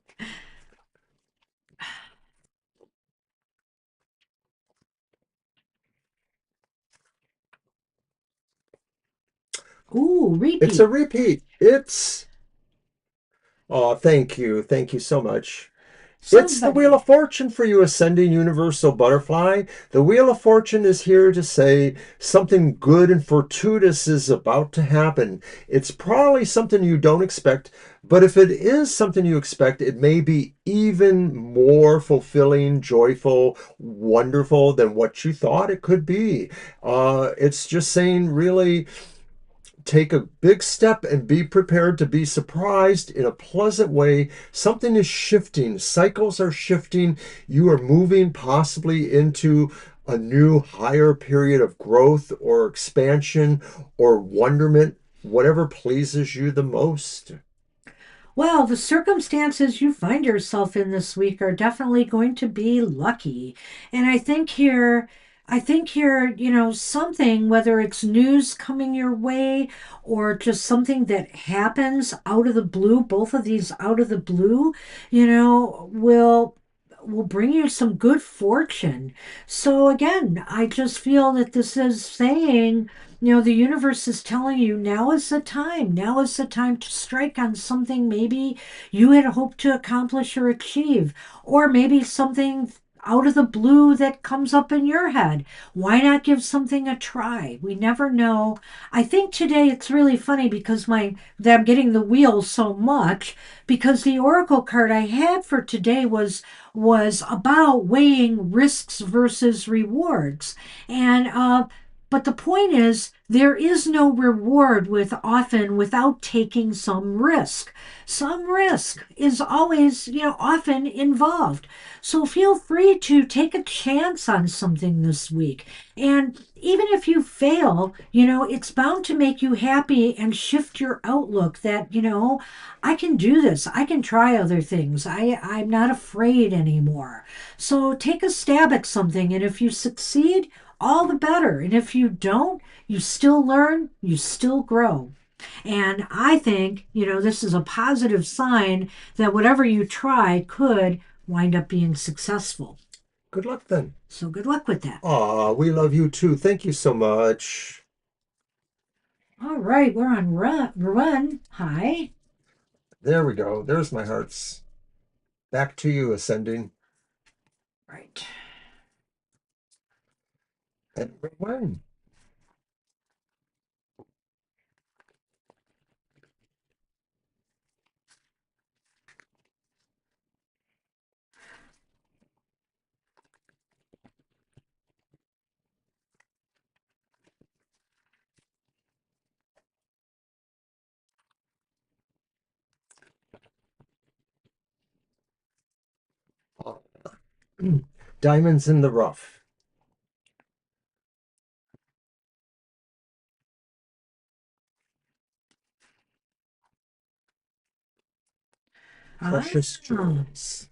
Ooh, It's a repeat. repeat. Oh, thank you. Thank you so much. It's the Wheel Somebody. of Fortune for you, Ascending Universal Butterfly. The Wheel of Fortune is here to say something good and fortuitous is about to happen. It's probably something you don't expect, but if it is something you expect, it may be even more fulfilling, joyful, wonderful than what you thought it could be. It's just saying, really, take a big step and be prepared to be surprised in a pleasant way. Something is shifting. Cycles are shifting. You are moving possibly into a new higher period of growth or expansion or wonderment, whatever pleases you the most. Well, the circumstances you find yourself in this week are definitely going to be lucky. And I think here, something, whether it's news coming your way or just something that happens out of the blue, both of these out of the blue, will bring you some good fortune. So again, I just feel that this is saying, the universe is telling you now is the time. Now is the time to strike on something maybe you had hoped to accomplish or achieve, or maybe something out of the blue that comes up in your head. Why not give something a try? We never know. I think today it's really funny because that I'm getting the wheel so much because the oracle card I had for today was about weighing risks versus rewards. And but the point is, there is no reward without taking some risk. Some risk is always, often involved. So feel free to take a chance on something this week. And even if you fail, it's bound to make you happy and shift your outlook that, I can do this. I can try other things. I'm not afraid anymore. So take a stab at something. And if you succeed, all the better. And if you don't, you still learn, you still grow. And I think, this is a positive sign that whatever you try could wind up being successful. Good luck then. So good luck with that. Aw, we love you too. Thank you so much. All right, we're on run. Hi. There we go. There's my hearts. Back to you, Ascending. Right. And when? Diamonds in the rough. Precious Ah, jewels.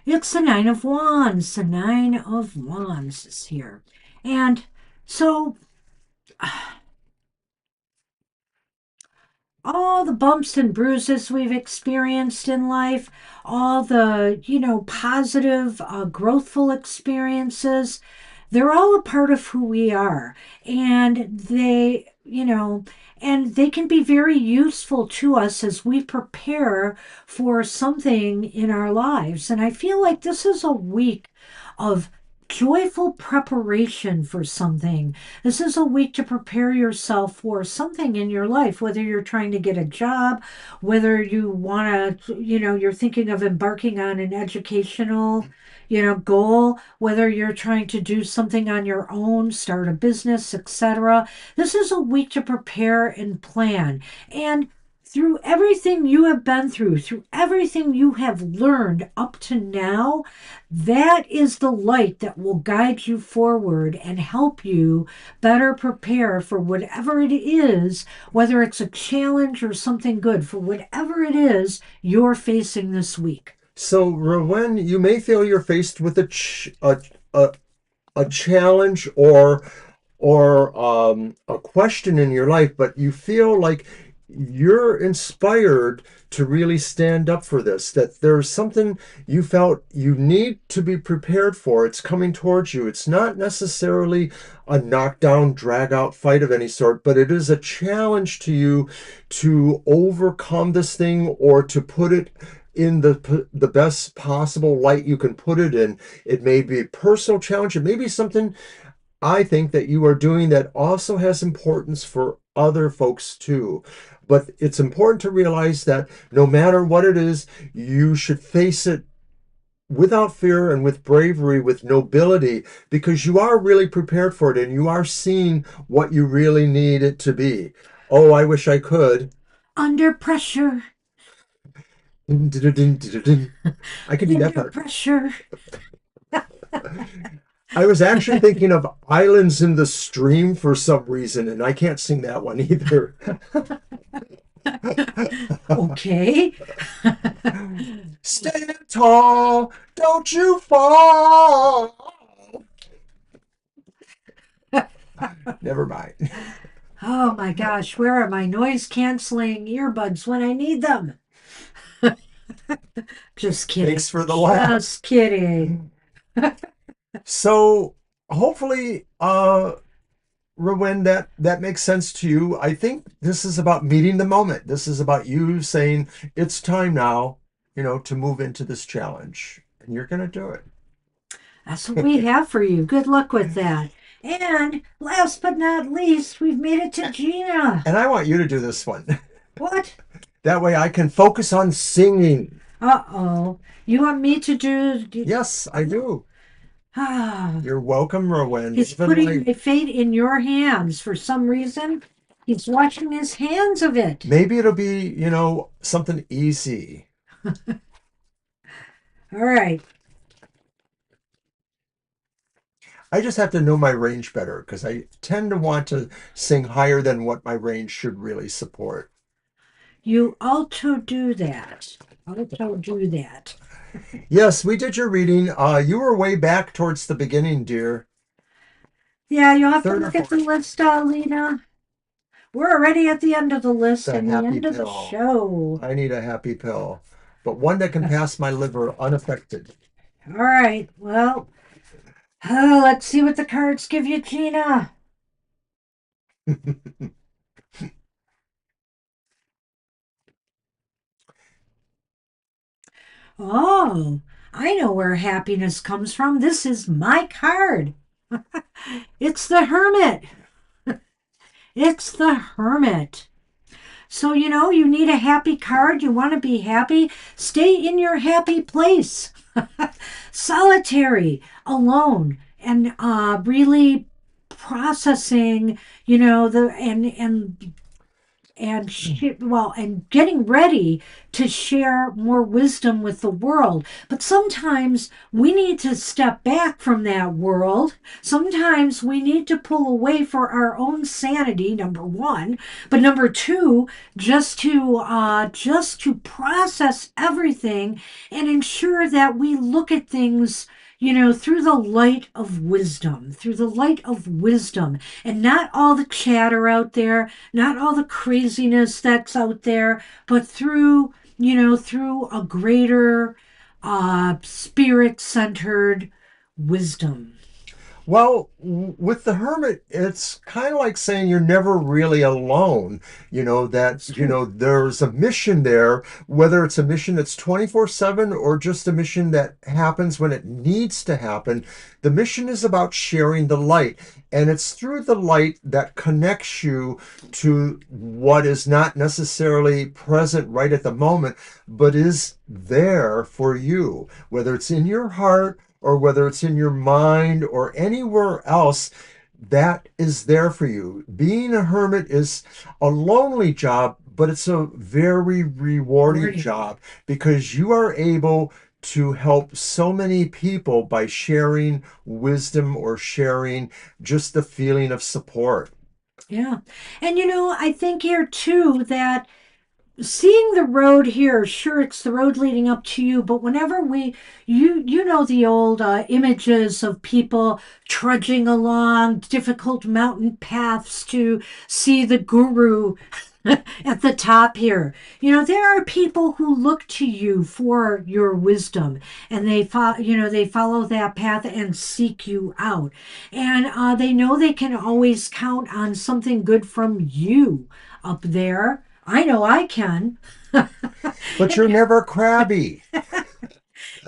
it's the Nine of Wands. The Nine of Wands is here. And so all the bumps and bruises we've experienced in life, all the, positive, growthful experiences, they're all a part of who we are. And they can be very useful to us as we prepare for something in our lives. And I feel like this is a week of joyful preparation for something. This is a week to prepare yourself for something in your life, whether you're trying to get a job, whether you want to, you're thinking of embarking on an educational, goal, whether you're trying to do something on your own, start a business, etc. This is a week to prepare and plan. And through everything you have been through everything you have learned up to now, that is the light that will guide you forward and help you better prepare for whatever it is, whether it's a challenge or something good, for whatever it is you're facing this week. So, Rowan, you may feel you're faced with a challenge or a question in your life, but you feel like you're inspired to really stand up for this, that there's something you felt you need to be prepared for. It's coming towards you. It's not necessarily a knockdown, drag out fight of any sort, but it is a challenge to you to overcome this thing or to put it in the best possible light you can put it in. It may be a personal challenge. It may be something I think that you are doing that also has importance for other folks too. But it's important to realize that no matter what it is, you should face it without fear and with bravery, with nobility, because you are really prepared for it and you are seeing what you really need it to be. Oh, I wish I could. Under pressure, I can do that under part. pressure. I was actually thinking of Islands in the Stream for some reason, and I can't sing that one either. Okay. Stand tall, don't you fall. Never mind. Oh my gosh, where are my noise canceling earbuds when I need them? Just kidding. Thanks for the laugh. Just kidding. So hopefully, Rowan, that makes sense to you. I think this is about meeting the moment. This is about you saying it's time now, to move into this challenge, and you're gonna do it. That's what we have for you. Good luck with that. And last but not least, we've made it to Gina. And I want you to do this one. What? That way I can focus on singing. Uh-oh. You want me to do... Yes, I do. Ah, You're welcome, Rowan. he's Even putting my fate in your hands. For some reason, he's washing his hands of it. maybe it'll be, something easy. All right. I just have to know my range better because I tend to want to sing higher than what my range should really support. You also do that. Also do that. Yes, we did your reading. You were way back towards the beginning, dear. Yeah, you'll have to Third or look at the fourth. list, Lena. We're already at the end of the list The and the happy end of the pill. show. I need a happy pill, but one that can pass my liver unaffected. All right. Well, let's see what the cards give you, Gina. Oh, I know where happiness comes from. This is my card. It's the Hermit. It's the Hermit. So, you need a happy card. You want to be happy. Stay in your happy place. Solitary, alone, and really processing, and getting ready to share more wisdom with the world. But sometimes we need to step back from that world. Sometimes we need to pull away for our own sanity, number one, but number two, just to process everything and ensure that we look at things, through the light of wisdom, and not all the chatter out there, not all the craziness that's out there, but through a greater spirit centered wisdom. Well, with the hermit, it's kind of like saying you're never really alone. That, there's a mission there, whether it's a mission that's 24/7 or just a mission that happens when it needs to happen. The mission is about sharing the light, and it's through the light that connects you to what is not necessarily present right at the moment, but is there for you, whether it's in your heart or whether it's in your mind or anywhere else. That is there for you. Being a hermit is a lonely job, but it's a very rewarding job because you are able to help so many people by sharing wisdom or sharing just the feeling of support. Yeah. And I think here too that seeing the road here, sure, it's the road leading up to you, but whenever you know the old images of people trudging along difficult mountain paths to see the guru at the top here. There are people who look to you for your wisdom, and they follow that path and seek you out, and they know they can always count on something good from you up there. I know I can. But you're never crabby.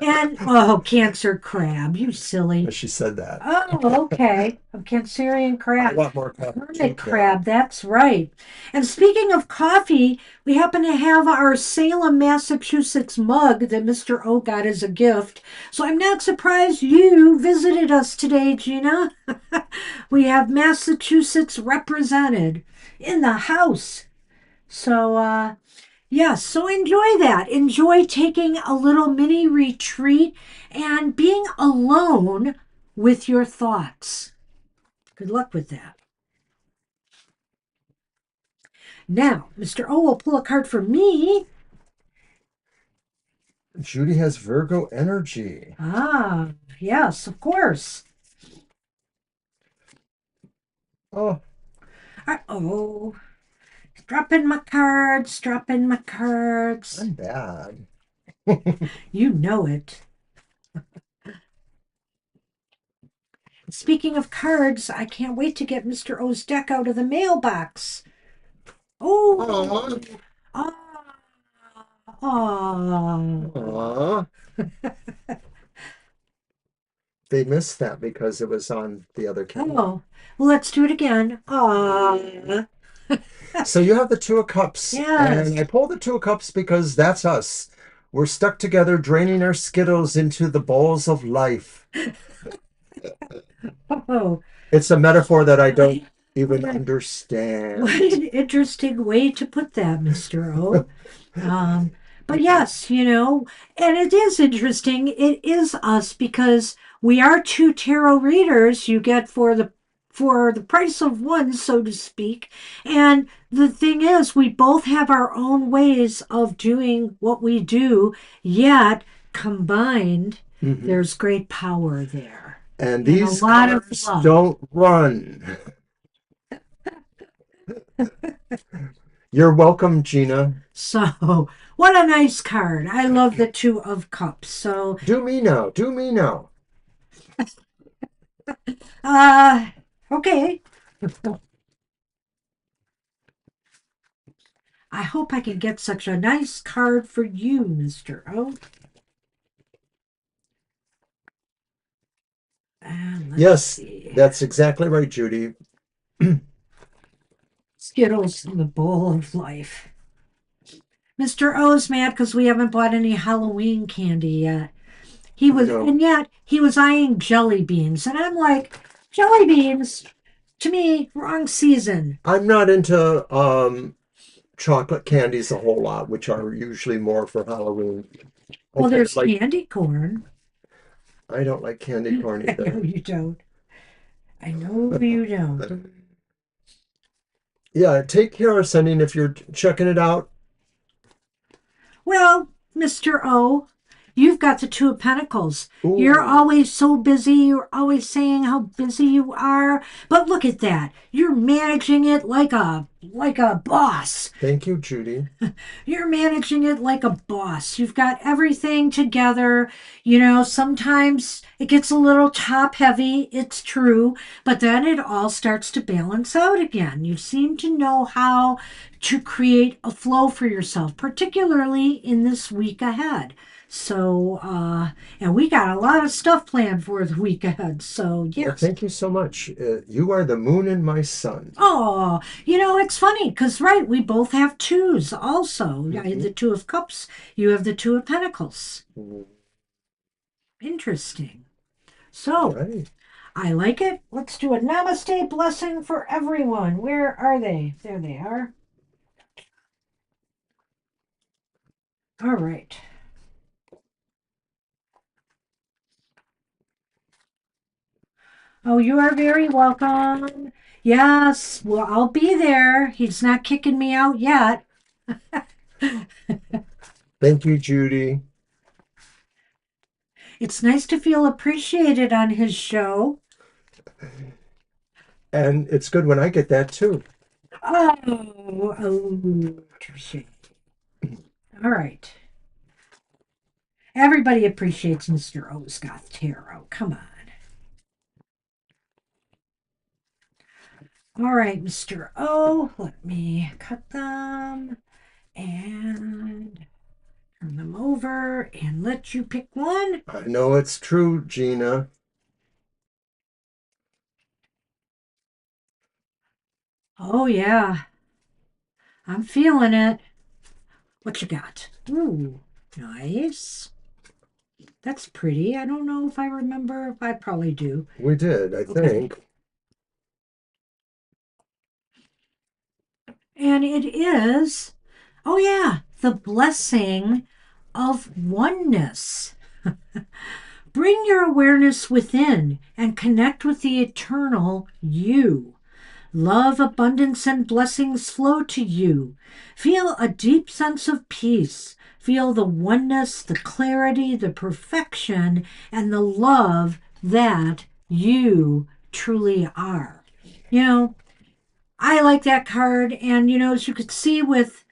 And oh, Cancer crab, you silly. She said that. Oh, okay. A Cancerian I crab. want more coffee too, Hermit Karen. crab, that's right. And speaking of coffee, we happen to have our Salem, Massachusetts mug that Mr. O got as a gift. So I'm not surprised you visited us today, Gina. We have Massachusetts represented in the house. So, yes, so enjoy that. Enjoy taking a little mini retreat and being alone with your thoughts. Good luck with that. Now, Mr. O will pull a card for me. Judy has Virgo energy. Ah, yes, of course. Oh, Uh-oh. Dropping my cards, dropping my cards. I'm bad. You know it. Speaking of cards, I can't wait to get Mr. O's deck out of the mailbox. Oh, Aw. ah, ah. Aw. They missed that because it was on the other camera. Oh, well, let's do it again. Ah, So you have the Two of Cups, yes. and I pulled the Two of Cups because that's us. We're stuck together, draining our Skittles into the bowls of life. Oh, It's a metaphor that I don't even what understand. an interesting way to put that, Mr. O. Um, but yes, and it is interesting. It is us because we are two tarot readers you get for the price of one, so to speak. And the thing is, we both have our own ways of doing what we do, yet combined, Mhm. there's great power there. And And these a lot of cards love. don't run. You're welcome, Gina. So, what a nice card. I love the Two of Cups. So, Do me now. Do me now. uh, okay. I hope I can get such a nice card for you, Mr. O. And let's Yes, see. that's exactly right, Judy. Skittles in the bowl of life. Mr. O's mad because we haven't bought any Halloween candy yet. No. And yet he was eyeing jelly beans. And I'm like, jelly beans? To me, wrong season. I'm not into chocolate candies a whole lot, which are usually more for Halloween. Well, I there's like candy corn. I don't like candy corn I know either. you don't. I know you don't. Yeah, take care of sending if you're checking it out. Well, Mr. O, you've got the Two of Pentacles. You're Ooh, always so busy. You're always saying how busy you are. But look at that. You're managing it like a boss. thank you, Judy. You're managing it like a boss. You've got everything together. Sometimes it gets a little top heavy, it's true, but then it all starts to balance out again. You seem to know how to create a flow for yourself, particularly in this week ahead. So, and we got a lot of stuff planned for the week ahead. So, Well, yes. thank you so much. You are the moon in my sun. Oh, it's funny because, right, we both have twos also. I have Mhm. the Two of Cups, you have the Two of Pentacles. All Interesting. So, right. I like it. Let's do a namaste blessing for everyone. Where are they? There they are. All right. Oh, you are very welcome. Yes, well, I'll be there. He's not kicking me out yet. Thank you, Judy. It's nice to feel appreciated on his show. And it's good when I get that too. Oh, touche. All right. Everybody appreciates Mr. O's Goth Tarot. Come on. All right, Mr. O, let me cut them and turn them over and let you pick one. I know it's true, Gina. Oh, yeah, I'm feeling it. What you got? Ooh, nice. That's pretty. I don't know if I remember. I probably do. We did, I Okay. think. And it is, oh, yeah, the blessing of oneness. Bring your awareness within and connect with the eternal you. Love, abundance, and blessings flow to you. Feel a deep sense of peace. Feel the oneness, the clarity, the perfection, and the love that you truly are. You know, I like that card. And, as you could see with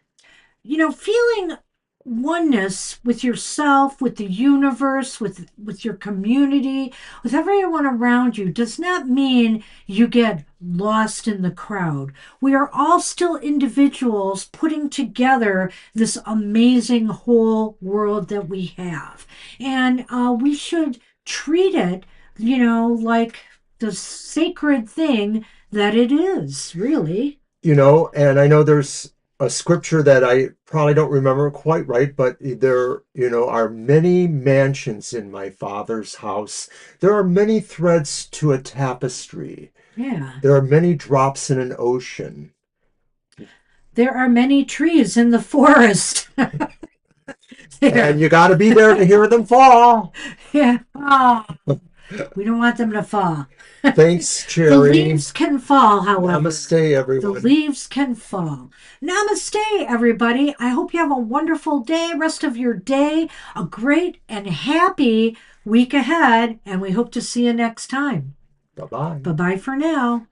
feeling oneness with yourself, with the universe, with your community, with everyone around you does not mean you get lost in the crowd. We are all still individuals putting together this amazing whole world that we have. And we should treat it, like the sacred thing that it is, really. And I know there's a scripture that I probably don't remember quite right, but there, are many mansions in my Father's house. There are many threads to a tapestry. Yeah. There are many drops in an ocean. There are many trees in the forest. And you got to be there to hear them fall. Yeah. Oh, we don't want them to fall. Thanks, The Cherry. leaves can fall, however. Namaste, The everyone. leaves can fall. Namaste, everybody. I hope you have a wonderful day, rest of your day, a great and happy week ahead, and we hope to see you next time. Bye-bye. Bye-bye for now.